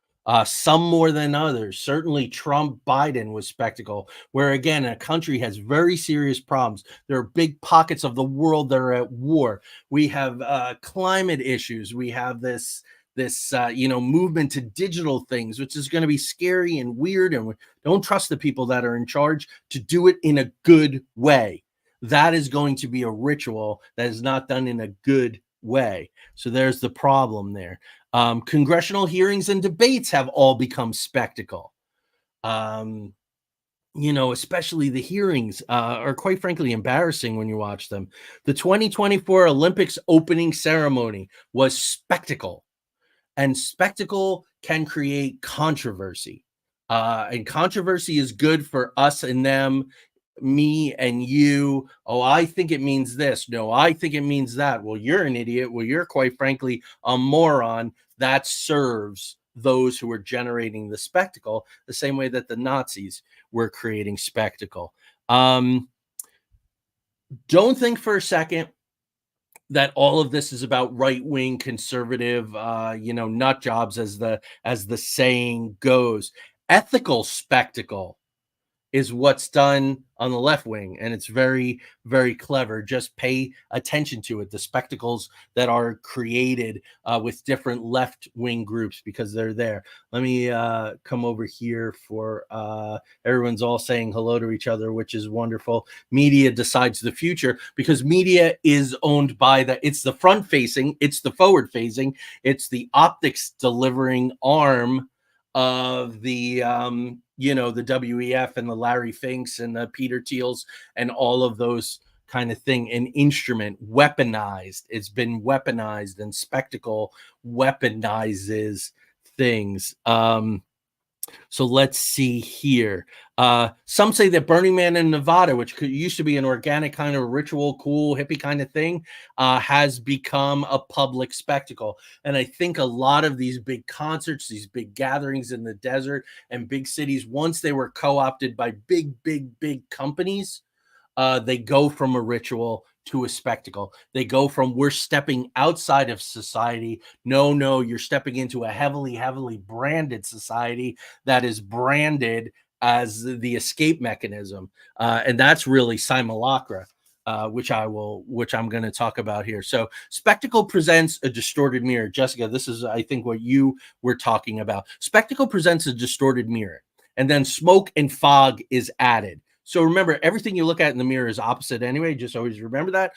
Some more than others. Certainly Trump, Biden was spectacle, where again, a country has very serious problems. There are big pockets of the world that are at war. We have climate issues. We have this movement to digital things, which is going to be scary and weird. And we don't trust the people that are in charge to do it in a good way. That is going to be a ritual that is not done in a good way. So there's the problem there. Congressional hearings and debates have all become spectacle. Especially the hearings are quite frankly embarrassing when you watch them. The 2024 Olympics opening ceremony was spectacle, and spectacle can create controversy. And controversy is good for us and them, me and you. Oh, I think it means this. No, I think it means that. Well, you're an idiot. Well, you're quite frankly a moron. That serves those who are generating the spectacle the same way that the Nazis were creating spectacle. Don't think for a second that all of this is about right-wing conservative, nut jobs, as the saying goes. Ethical spectacle is what's done on the left wing, and it's very, very clever. Just pay attention to it. The spectacles that are created with different left wing groups, because they're there. Let me come over here for everyone's all saying hello to each other, which is wonderful. Media decides the future, because media is owned by it's the front facing, it's the forward facing, it's the optics delivering arm of the the WEF and the Larry Finks and the Peter Thiels and all of those kind of thing. An instrument weaponized. It's been weaponized, and spectacle weaponizes things. So let's see here. Some say that Burning Man in Nevada, which used to be an organic kind of ritual, cool, hippie kind of thing, has become a public spectacle. And I think a lot of these big concerts, these big gatherings in the desert and big cities, once they were co-opted by big companies, they go from a ritual to a spectacle. They go from, we're stepping outside of society. No, you're stepping into a heavily branded society that is branded as the escape mechanism. And that's really simulacra, which I'm going to talk about here. So spectacle presents a distorted mirror. Jessica, this is, I think, what you were talking about. Spectacle presents a distorted mirror, and then smoke and fog is added. So remember, everything you look at in the mirror is opposite anyway. Just always remember that.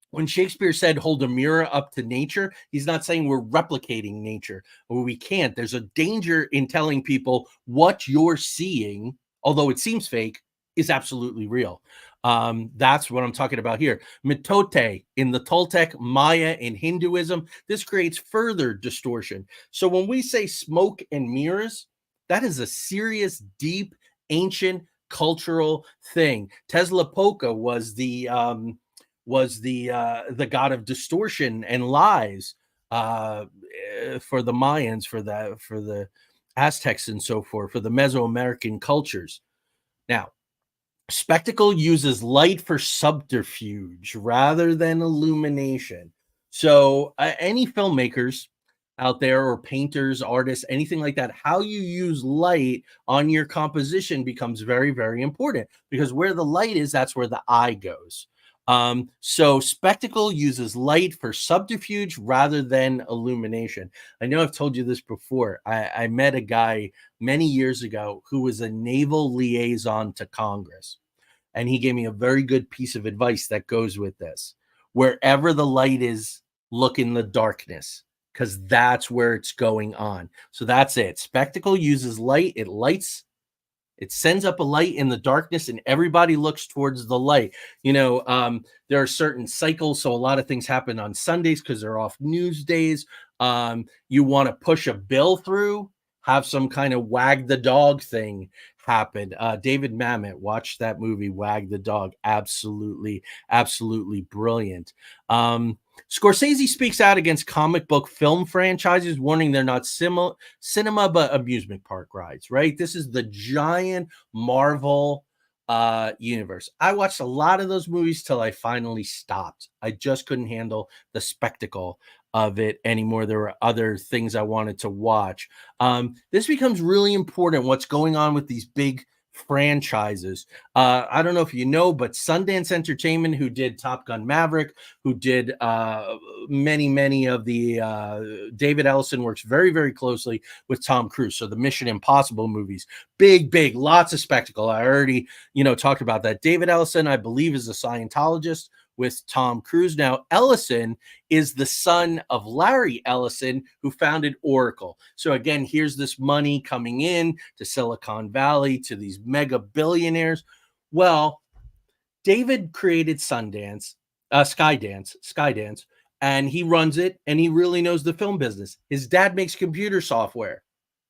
When Shakespeare said, hold a mirror up to nature, he's not saying we're replicating nature, or we can't. There's a danger in telling people what you're seeing, although it seems fake, is absolutely real. That's what I'm talking about here. Mitote in the Toltec, Maya in Hinduism, this creates further distortion. So when we say smoke and mirrors, that is a serious, deep, ancient cultural thing. Tezcatlipoca was the god of distortion and lies for the Mayans, for the Aztecs and so forth, for the Mesoamerican cultures. Now, spectacle uses light for subterfuge rather than illumination. So any filmmakers out there, or painters, artists, anything like that, how you use light on your composition becomes very, very important, because where the light is, that's where the eye goes. So spectacle uses light for subterfuge rather than illumination. I know I've told you this before. I met a guy many years ago who was a naval liaison to Congress, and he gave me a very good piece of advice that goes with this. Wherever the light is, look in the darkness, because that's where it's going on. So that's it. Spectacle uses light. It sends up a light in the darkness, and everybody looks towards the light. There are certain cycles, so a lot of things happen on Sundays because they're off news days. You want to push a bill through, have some kind of wag the dog thing happen. David Mamet, watch that movie, Wag the Dog. Absolutely, absolutely brilliant. Scorsese speaks out against comic book film franchises, warning they're not cinema but amusement park rides, right? This is the giant Marvel universe. I watched a lot of those movies till I finally stopped. I just couldn't handle the spectacle of it anymore. There were other things I wanted to watch. This becomes really important, what's going on with these big franchises. I don't know if you know, but Sundance Entertainment, who did Top Gun Maverick, who did many of the David Ellison, works very, very closely with Tom Cruise. So the Mission Impossible movies, big, lots of spectacle. I already, talked about that. David Ellison, I believe, is a Scientologist with Tom Cruise. Now, Ellison is the son of Larry Ellison, who founded Oracle. So again, here's this money coming in to Silicon Valley, to these mega billionaires. Well, David created Skydance, and he runs it, and he really knows the film business. His dad makes computer software.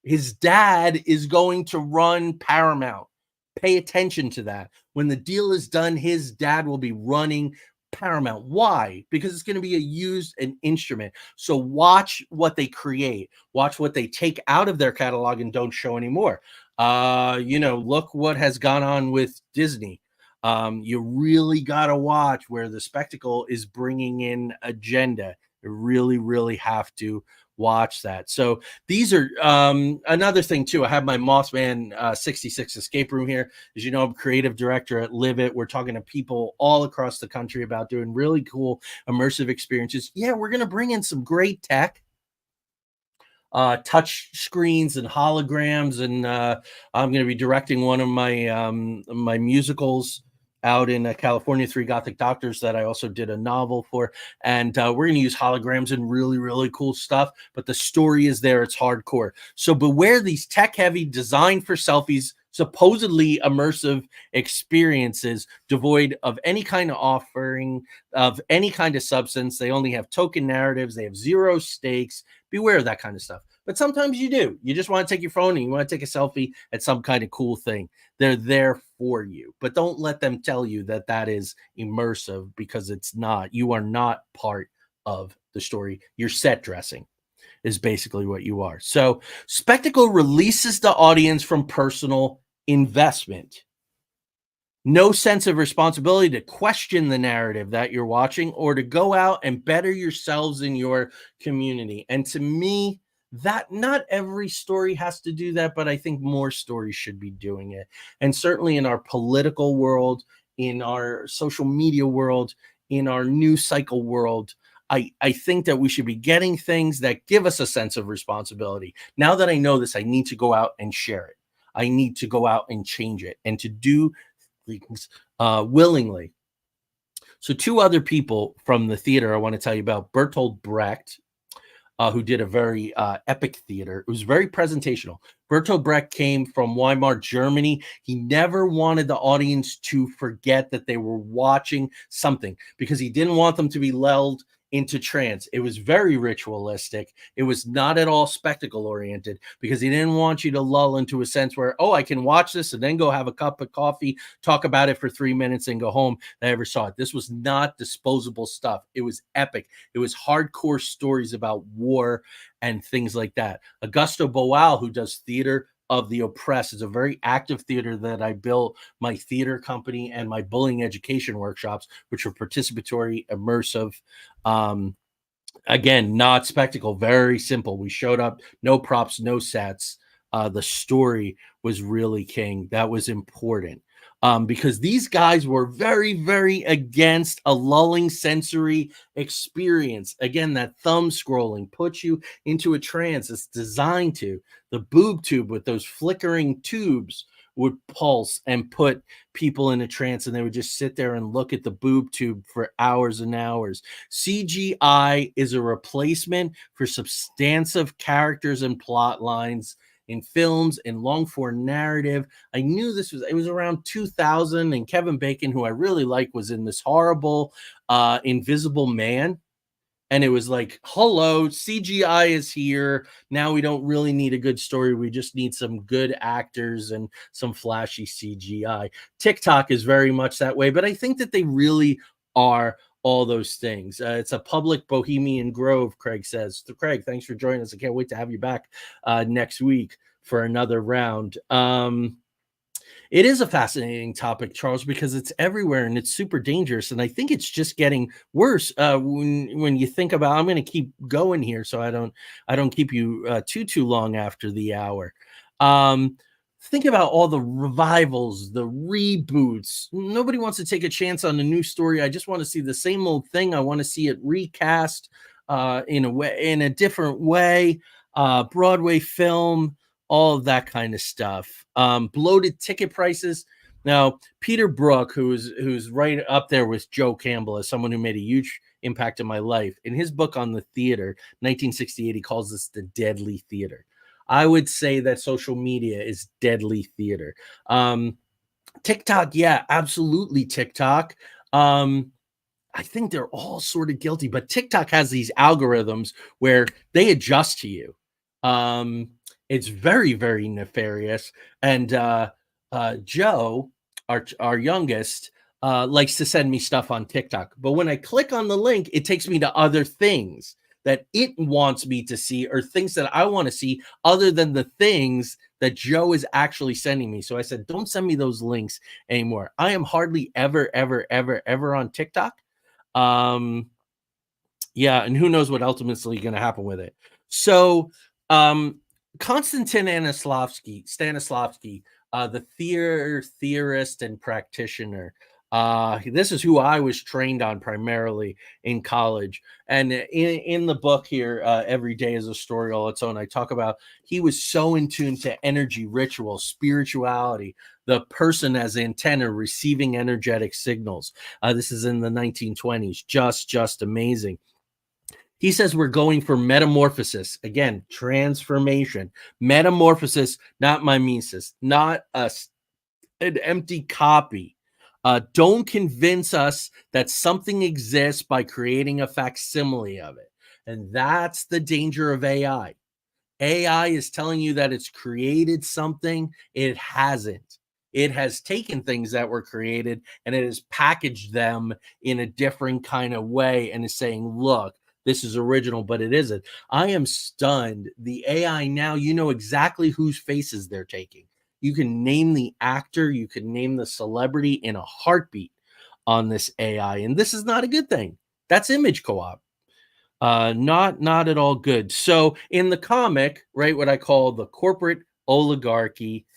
His dad is going to run Paramount. Pay attention to that. When the deal is done, his dad will be running Paramount. Why? Because it's going to be an instrument. So watch what they create. Watch what they take out of their catalog and don't show anymore. Look what has gone on with Disney. You really got to watch where the spectacle is bringing in agenda. You really have to watch that. So these are another thing too. I have my Mothman 66 escape room here. As you know, I'm creative director at Live It. We're talking to people all across the country about doing really cool immersive experiences. Yeah, we're going to bring in some great tech, touch screens and holograms, and I'm going to be directing one of my my musicals out in California, Three Gothic Doctors, that I also did a novel for. And we're going to use holograms and really cool stuff. But the story is there. It's hardcore. So beware these tech-heavy, designed for selfies, supposedly immersive experiences devoid of any kind of offering of any kind of substance. They only have token narratives. They have zero stakes. Beware of that kind of stuff. But sometimes you do. You just want to take your phone and you want to take a selfie at some kind of cool thing. They're there for you. But don't let them tell you that that is immersive, because it's not. You are not part of the story. You're set dressing is basically what you are. So spectacle releases the audience from personal investment. No sense of responsibility to question the narrative that you're watching or to go out and better yourselves in your community. And to me, that not every story has to do that, but I think more stories should be doing it. And certainly in our political world, in our social media world, in our news cycle world, I think that we should be getting things that give us a sense of responsibility. Now that I know this, I need to go out and share it. I need to go out and change it, and to do things willingly. So two other people from the theater I want to tell you about. Bertolt Brecht, who did a very epic theater. It was very presentational. Bertolt Brecht came from Weimar, Germany. He never wanted the audience to forget that they were watching something, because he didn't want them to be lulled into trance. It was very ritualistic. It was not at all spectacle oriented, because he didn't want you to lull into a sense where, oh, I can watch this and then go have a cup of coffee, talk about it for 3 minutes and go home. I ever saw it. This was not disposable stuff. It was epic. It was hardcore stories about war and things like that. Augusto Boal, who does theater of the oppressed, is a very active theater that I built my theater company and my bullying education workshops, which are participatory, immersive, again, not spectacle, very simple. We showed up, no props, no sets. The story was really king. That was important. because these guys were very, very against a lulling sensory experience. Again, that thumb scrolling puts you into a trance. It's designed to. The boob tube with those flickering tubes would pulse and put people in a trance, and they would just sit there and look at the boob tube for hours and hours. CGI is a replacement for substantive characters and plot lines in films and long form narrative. I knew it was around 2000, and Kevin Bacon, who I really like, was in this horrible Invisible Man. And it was like, hello, CGI is here. Now we don't really need a good story. We just need some good actors and some flashy CGI. TikTok is very much that way, but I think that they really are all those things. It's a public bohemian grove, Craig says. So Craig, thanks for joining us. I can't wait to have you back next week for another round. It is a fascinating topic, Charles, because it's everywhere and it's super dangerous. And I think it's just getting worse when you think about. I'm going to keep going here, so I don't keep you too long after the hour. Think about all the revivals, the reboots. Nobody wants to take a chance on a new story. I just want to see the same old thing. I want to see it recast in a different way. Broadway film, all of that kind of stuff. Bloated ticket prices. Now, Peter Brook, who's right up there with Joe Campbell as someone who made a huge impact in my life, in his book on the theater, 1968, he calls this the deadly theater. I would say that social media is deadly theater. TikTok, yeah, absolutely TikTok. I think they're all sort of guilty, but TikTok has these algorithms where they adjust to you. It's very, very nefarious. And Joe, our youngest, likes to send me stuff on TikTok. But when I click on the link, it takes me to other things that it wants me to see, or things that I want to see other than the things that Joe is actually sending me. So I said, don't send me those links anymore. I am hardly ever on TikTok. Yeah, and who knows what ultimately going to happen with it. So Konstantin Stanislavski, the theorist and practitioner. This is who I was trained on primarily in college. And in the book here, Every Day is a Story All Its Own, I talk about he was so in tune to energy, ritual, spirituality, the person as antenna receiving energetic signals. This is in the 1920s. Just amazing. He says we're going for metamorphosis. Again, transformation. Metamorphosis, not mimesis, not an empty copy. Don't convince us that something exists by creating a facsimile of it. And that's the danger of AI. AI is telling you that it's created something. It hasn't. It has taken things that were created and it has packaged them in a different kind of way and is saying, look, this is original, but it isn't. I am stunned. The AI now, you know exactly whose faces they're taking. You can name the actor, you can name the celebrity in a heartbeat on this AI, and this is not a good thing. That's image co-op. Not at all good. So in the comic, right, what I call the corporate oligarchy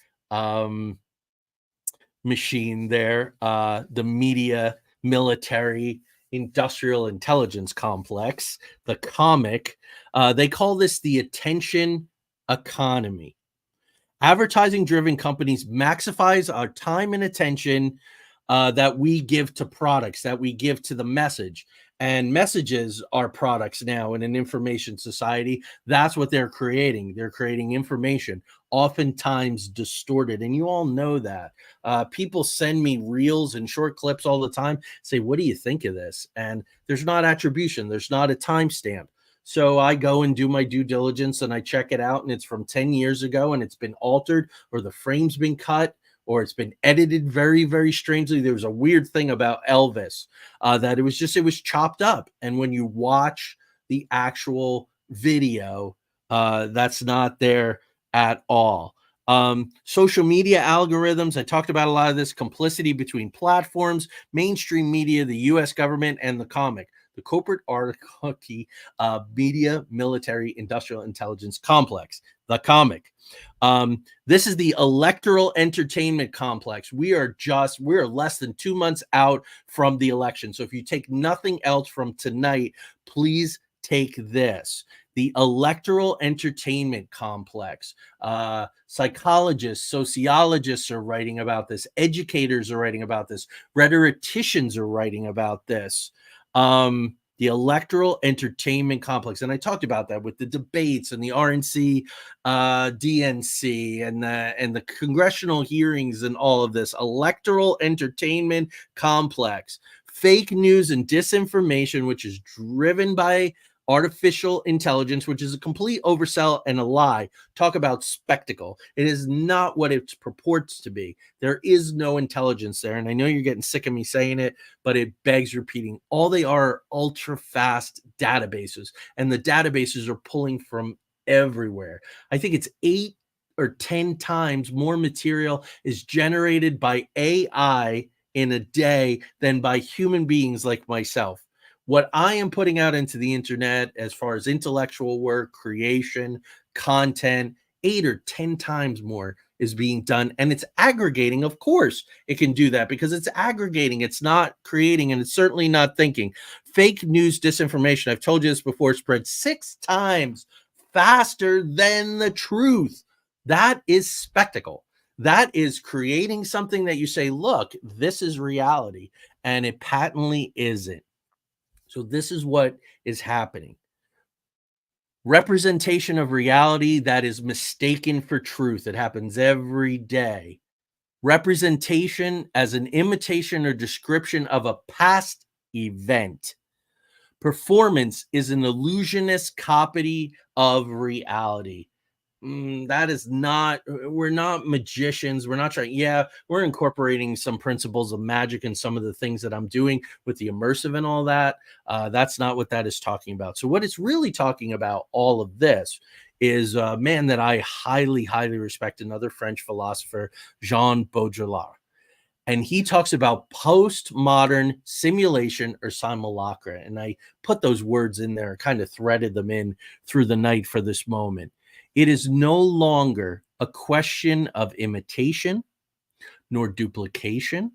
machine there, the media, military, industrial intelligence complex, the comic, they call this the attention economy. Advertising-driven companies maximize our time and attention that we give to products, that we give to the message. And messages are products now in an information society. That's what they're creating. They're creating information, oftentimes distorted. And you all know that. People send me reels and short clips all the time, say, what do you think of this? And there's not attribution. There's not a timestamp. So I go and do my due diligence and I check it out, and it's from 10 years ago and it's been altered, or the frame's been cut, or it's been edited very, very strangely. There was a weird thing about Elvis that it was chopped up. And when you watch the actual video, that's not there at all. Social media algorithms, I talked about a lot of this, complicity between platforms, mainstream media, the US government, and the comic. the corporate oligarchy, media, military, industrial intelligence complex, the comic. This is the electoral entertainment complex. We're less than 2 months out from the election. So if you take nothing else from tonight, please take this. The electoral entertainment complex. Psychologists, sociologists are writing about this. Educators are writing about this. Rhetoricians are writing about this. The electoral entertainment complex. And I talked about that with the debates and the RNC, DNC, and the congressional hearings and all of this. Electoral entertainment complex. Fake news and disinformation, which is driven by artificial intelligence, which is a complete oversell and a lie. Talk about spectacle. It is not what it purports to be. There is no intelligence there. And I know you're getting sick of me saying it, but it begs repeating. All they are ultra fast databases, and the databases are pulling from everywhere. I think it's 8 or 10 times more material is generated by AI in a day than by human beings like myself. What I am putting out into the internet as far as intellectual work, creation, content, 8 or 10 times more is being done. And it's aggregating. Of course, it can do that because it's aggregating. It's not creating, and it's certainly not thinking. Fake news, disinformation, I've told you this before, spreads 6 times faster than the truth. That is spectacle. That is creating something that you say, look, this is reality, and it patently isn't. So this is what is happening. Representation of reality that is mistaken for truth. It happens every day. Representation as an imitation or description of a past event. Performance is an illusionist copy of reality. That is not, we're not magicians. We're not trying. Yeah, we're incorporating some principles of magic and some of the things that I'm doing with the immersive and all that. That's not what that is talking about. So what it's really talking about, all of this, is a man that I highly, highly respect, another French philosopher, Jean Baudrillard. And he talks about postmodern simulation or simulacra. And I put those words in there, kind of threaded them in through the night for this moment. It is no longer a question of imitation, nor duplication,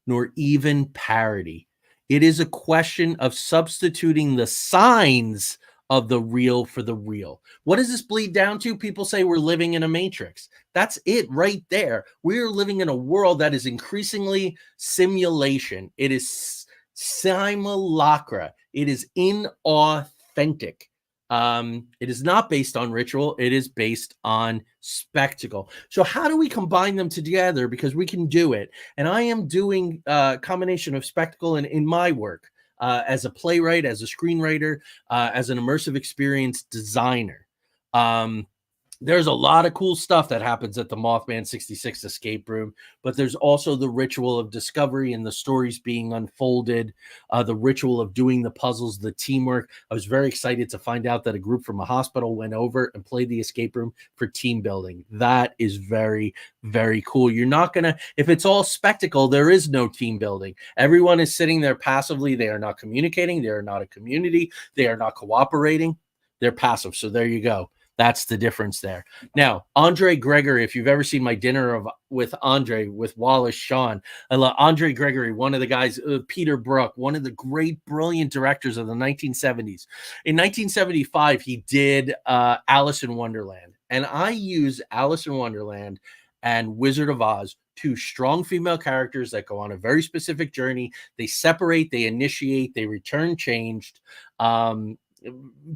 nor even parody. It is a question of substituting the signs of the real for the real. What does this bleed down to? People say we're living in a matrix. That's it right there. We're living in a world that is increasingly simulation. It is simulacra. It is inauthentic. It is not based on ritual. It is based on spectacle. So how do we combine them together? Because we can do it. And I am doing a combination of spectacle in my work as a playwright, as a screenwriter, as an immersive experience designer. There's a lot of cool stuff that happens at the Mothman 66 escape room, but there's also the ritual of discovery and the stories being unfolded, the ritual of doing the puzzles, the teamwork. I was very excited to find out that a group from a hospital went over and played the escape room for team building. That is very, very cool. You're not going to, if it's all spectacle, there is no team building. Everyone is sitting there passively. They are not communicating. They are not a community. They are not cooperating. They're passive. So there you go. That's the difference there. Now, Andre Gregory, if you've ever seen my dinner with Andre, with Wallace Shawn, I love Andre Gregory, one of the guys, Peter Brook, one of the great, brilliant directors of the 1970s. In 1975, he did Alice in Wonderland. And I use Alice in Wonderland and Wizard of Oz, two strong female characters that go on a very specific journey. They separate, they initiate, they return changed.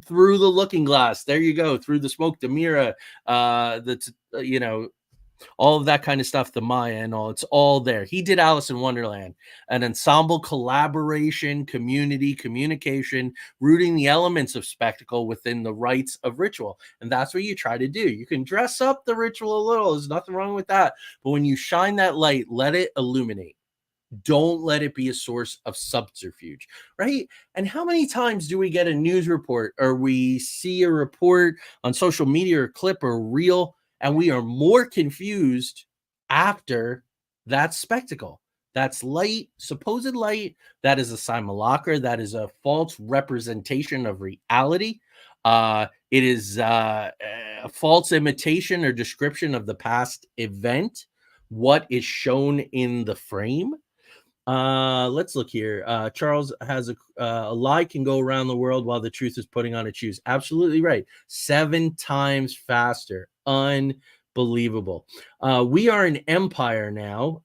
Through the looking glass, there you go, through the smoke, the mirror, all of that kind of stuff, the Maya and all, it's all there. He did Alice in Wonderland, an ensemble collaboration, community, communication, rooting the elements of spectacle within the rites of ritual. And that's what you try to do. You can dress up the ritual a little, there's nothing wrong with that. But when you shine that light, let it illuminate. Don't let it be a source of subterfuge, right? And how many times do we get a news report or we see a report on social media or clip or reel, and we are more confused after that spectacle? That's light, supposed light. That is a simulacra. That is a false representation of reality. It is a false imitation or description of the past event, what is shown in the frame. Let's look here. Charles has a lie can go around the world while the truth is putting on its shoes. Absolutely right. 7 times faster. Unbelievable. We are an empire now.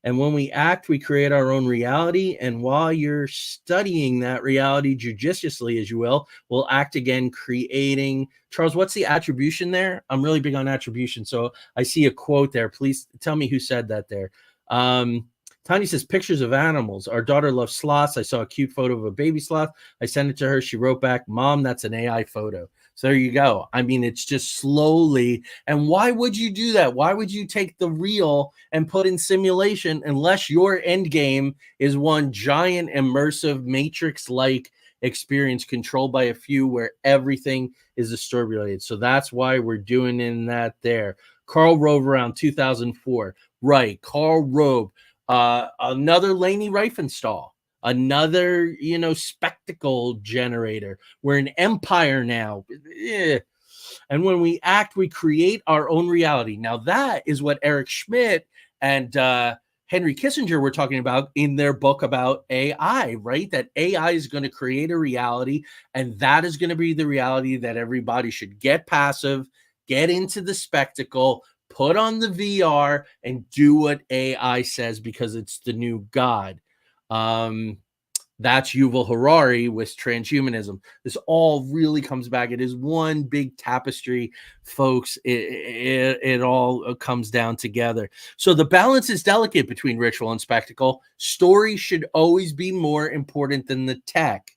And when we act, we create our own reality. And while you're studying that reality judiciously, as you will, we'll act again, creating. Charles, what's the attribution there? I'm really big on attribution. So I see a quote there. Please tell me who said that there. Tanya says, pictures of animals. Our daughter loves sloths. I saw a cute photo of a baby sloth. I sent it to her. She wrote back, Mom, that's an AI photo. So there you go. I mean, it's just slowly. And why would you do that? Why would you take the real and put in simulation unless your end game is one giant immersive matrix-like experience controlled by a few where everything is distorted? So that's why we're doing in that there. Karl Rove around 2004. Right. Karl Rove. Another Leni Riefenstahl. Another, spectacle generator. We're an empire now. And when we act, we create our own reality. Now, that is what Eric Schmidt and Henry Kissinger were talking about in their book about AI, right? That AI is going to create a reality, and that is going to be the reality that everybody should get passive, get into the spectacle, put on the VR, and do what AI says because it's the new God. That's Yuval Harari with transhumanism. This all really comes back. It is one big tapestry, folks. It all comes down together. So the balance is delicate between ritual and spectacle. Story should always be more important than the tech,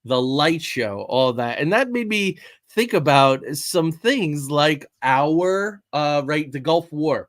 the light show, all that. And that made me think about some things like the Gulf War,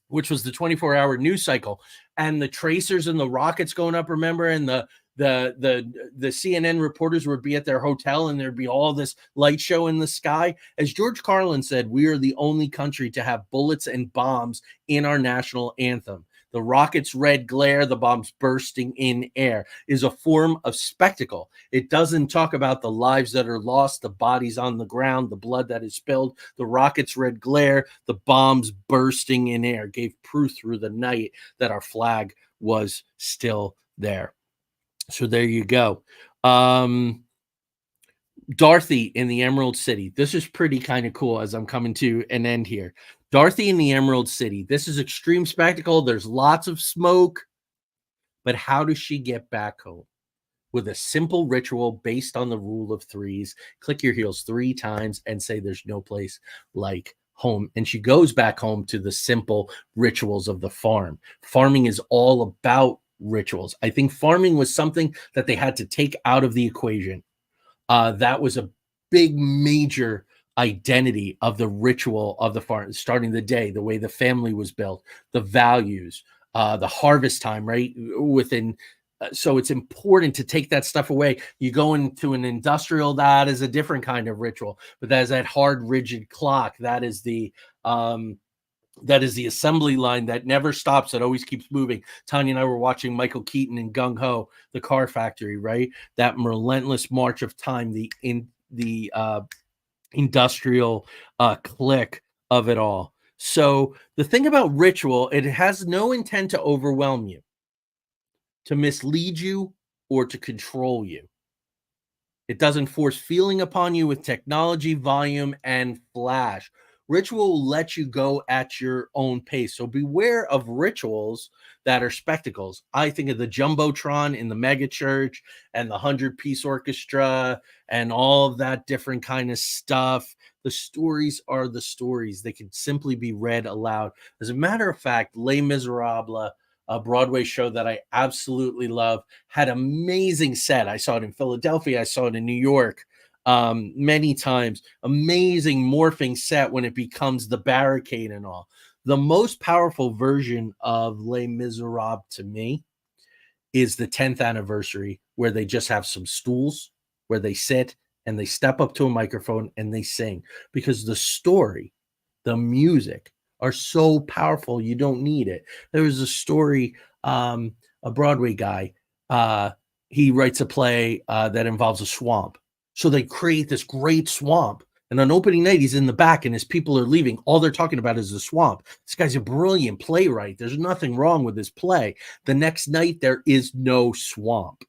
which was the 24-hour news cycle, and the tracers and the rockets going up, remember? And the CNN reporters would be at their hotel and there'd be all this light show in the sky. As George Carlin said, we are the only country to have bullets and bombs in our national anthem. The rocket's red glare, the bombs bursting in air, is a form of spectacle. It doesn't talk about the lives that are lost, the bodies on the ground, the blood that is spilled. The rocket's red glare, the bombs bursting in air gave proof through the night that our flag was still there. So there you go. Dorothy in the Emerald City. This is pretty kind of cool as I'm coming to an end here. Dorothy in the Emerald City. This is extreme spectacle. There's lots of smoke. But how does she get back home? With a simple ritual based on the rule of threes. Click your heels 3 times and say there's no place like home. And she goes back home to the simple rituals of the farm. Farming is all about rituals. I think farming was something that they had to take out of the equation. That was a big, major identity of the ritual of the farm, starting the day, the way the family was built, the values, the harvest time, right? So it's important to take that stuff away. You go into an industrial, that is a different kind of ritual, but that is that hard, rigid clock. That is the assembly line that never stops. It always keeps moving. Tanya and I were watching Michael Keaton in Gung Ho, the car factory, right? That relentless march of time, the industrial click of it all. So the thing about ritual, it has no intent to overwhelm you, to mislead you, or to control you. It doesn't force feeling upon you with technology, volume, and flash. Ritual will let you go at your own pace. So beware of rituals that are spectacles. I think of the Jumbotron in the mega church and the 100-piece orchestra and all of that different kind of stuff. The stories are the stories. They can simply be read aloud. As a matter of fact, Les Miserables, a Broadway show that I absolutely love, had amazing set. I saw it in Philadelphia. I saw it in New York. Many times. Amazing morphing set when it becomes the barricade and all. The most powerful version of Les Miserables to me is the 10th anniversary, where they just have some stools where they sit and they step up to a microphone and they sing, because the story, the music are so powerful, you don't need it. There was a story, a Broadway guy, uh, he writes a play that involves a swamp. So they create this great swamp. And on opening night, he's in the back, and as people are leaving, all they're talking about is the swamp. This guy's a brilliant playwright. There's nothing wrong with his play. The next night, there is no swamp.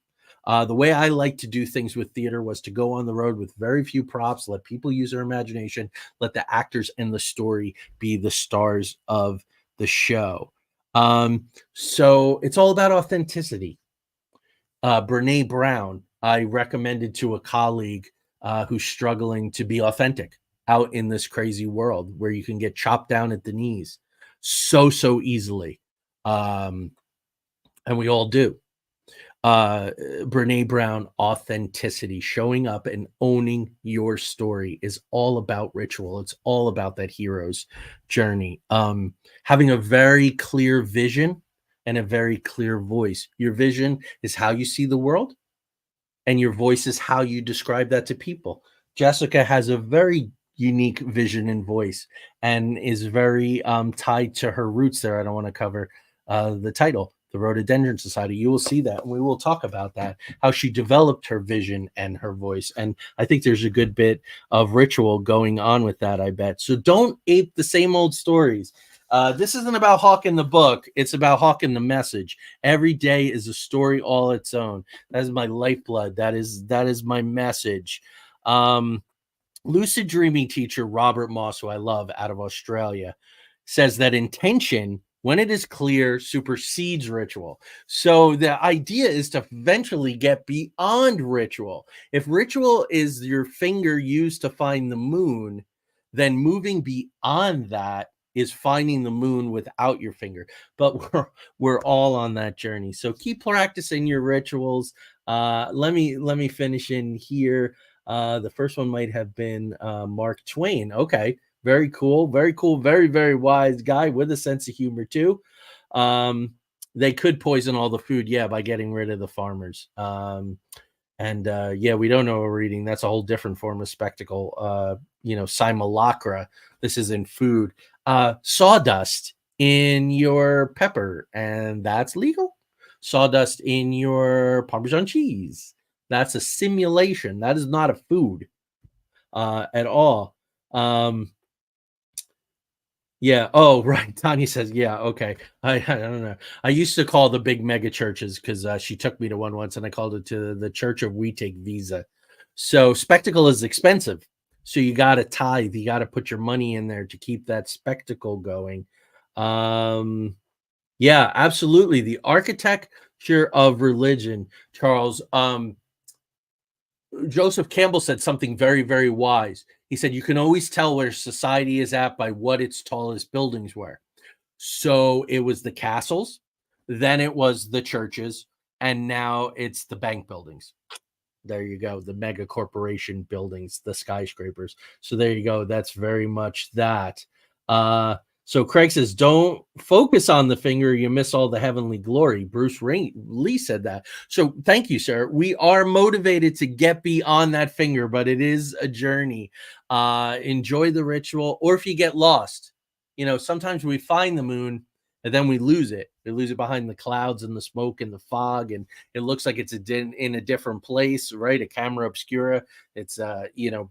The way I like to do things with theater was to go on the road with very few props, let people use their imagination, let the actors and the story be the stars of the show. So it's all about authenticity. Brene Brown, I recommended to a colleague who's struggling to be authentic out in this crazy world where you can get chopped down at the knees so easily. And we all do. Brene Brown, authenticity, showing up and owning your story is all about ritual. It's all about that hero's journey. Having a very clear vision and a very clear voice. Your vision is how you see the world, and your voice is how you describe that to people. Jessica has a very unique vision and voice and is very tied to her roots there. I don't want to cover the title, the Rhododendron Society. You will see that, and we will talk about that, how she developed her vision and her voice. And I think there's a good bit of ritual going on with that, I bet. So don't ape the same old stories. This isn't about hawking the book. It's about hawking the message. Every day is a story all its own. That is my lifeblood. That is my message. Lucid dreaming teacher Robert Moss, who I love, out of Australia, says that intention, when it is clear, supersedes ritual. So the idea is to eventually get beyond ritual. If ritual is your finger used to find the moon, then moving beyond that is finding the moon without your finger. But we're all on that journey. So keep practicing your rituals. Let me finish in here. The first one might have been Mark Twain. Okay. Very cool. Very cool. Very, very wise guy with a sense of humor too. They could poison all the food. Yeah. By getting rid of the farmers. Yeah, we don't know what we're eating. That's a whole different form of spectacle. Simulacra. This is in food. Sawdust in your pepper, and that's legal. Sawdust in your Parmesan cheese. That's a simulation. That is not a food at all. Yeah. Oh, right. Tanya says, yeah. Okay. I don't know. I used to call the big mega churches because she took me to one once, and I called it to the Church of We Take Visa. So spectacle is expensive. So you got to tithe. You got to put your money in there to keep that spectacle going. Yeah, absolutely. The architecture of religion, Charles. Joseph Campbell said something very, very wise. He said, you can always tell where society is at by what its tallest buildings were. So it was the castles, then it was the churches, and now it's the bank buildings. There you go. The mega corporation buildings, the skyscrapers. So there you go. That's very much that. So Craig says, don't focus on the finger. You miss all the heavenly glory. Bruce Lee said that. So thank you, sir. We are motivated to get beyond that finger, but it is a journey. Enjoy the ritual. Or if you get lost, sometimes we find the moon and then we lose it. We lose it behind the clouds and the smoke and the fog, and it looks like it's in a different place, right? A camera obscura. It's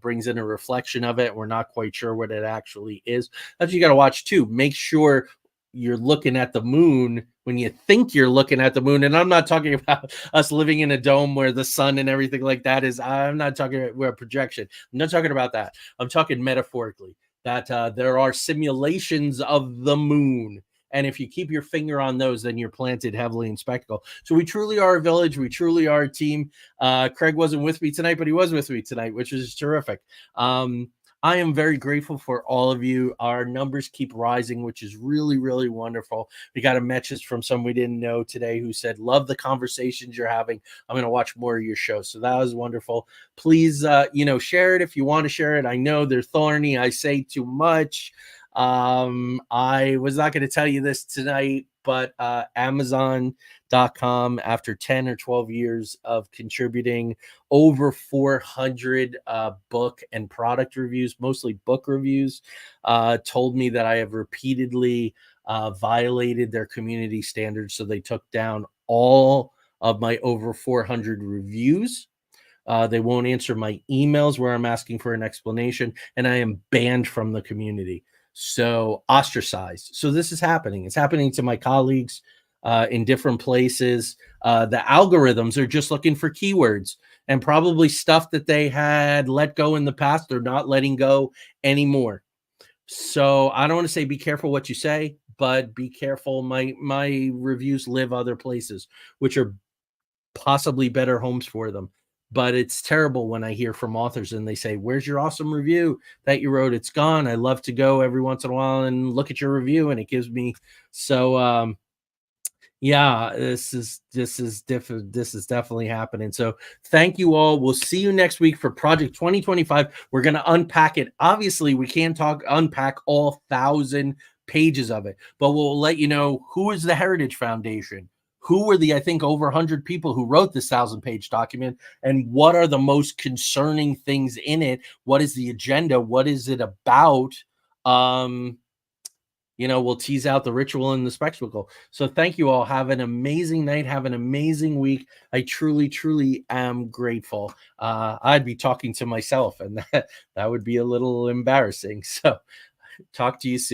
brings in a reflection of it. We're not quite sure what it actually is. That's what you got to watch too. Make sure you're looking at the moon when you think you're looking at the moon. And I'm not talking about us living in a dome where the sun and everything like that is. I'm not talking about projection. I'm not talking about that. I'm talking metaphorically that there are simulations of the moon. And if you keep your finger on those, then you're planted heavily in spectacle. So we truly are a village. We truly are a team. Craig wasn't with me tonight, but he was with me tonight, which is terrific. I am very grateful for all of you. Our numbers keep rising, which is really, really wonderful. We got a message from someone we didn't know today who said, love the conversations you're having. I'm going to watch more of your show. So that was wonderful. Please, share it if you want to share it. I know they're thorny. I say too much. I was not going to tell you this tonight, but Amazon.com, after 10 or 12 years of contributing over 400 book and product reviews, mostly book reviews, told me that I have repeatedly violated their community standards. So they took down all of my over 400 reviews. They won't answer my emails where I'm asking for an explanation, and I am banned from the community. So ostracized. So this is happening. It's happening to my colleagues in different places. The algorithms are just looking for keywords and probably stuff that they had let go in the past. They're not letting go anymore. So I don't want to say be careful what you say, but be careful. My reviews live other places, which are possibly better homes for them. But it's terrible when I hear from authors and they say, "Where's your awesome review that you wrote? It's gone." I love to go every once in a while and look at your review, and it gives me so. Yeah, this is different. This is definitely happening. So thank you all. We'll see you next week for Project 2025. We're going to unpack it. Obviously, we can't unpack all 1,000 pages of it, but we'll let you know who is the Heritage Foundation, who were the, I think, over 100 people who wrote this 1,000-page document, and what are the most concerning things in it. What is the agenda? What is it about? We'll tease out the ritual and the spectacle. So thank you all. Have an amazing night. Have an amazing week. I truly, truly am grateful. I'd be talking to myself, and that would be a little embarrassing. So talk to you soon.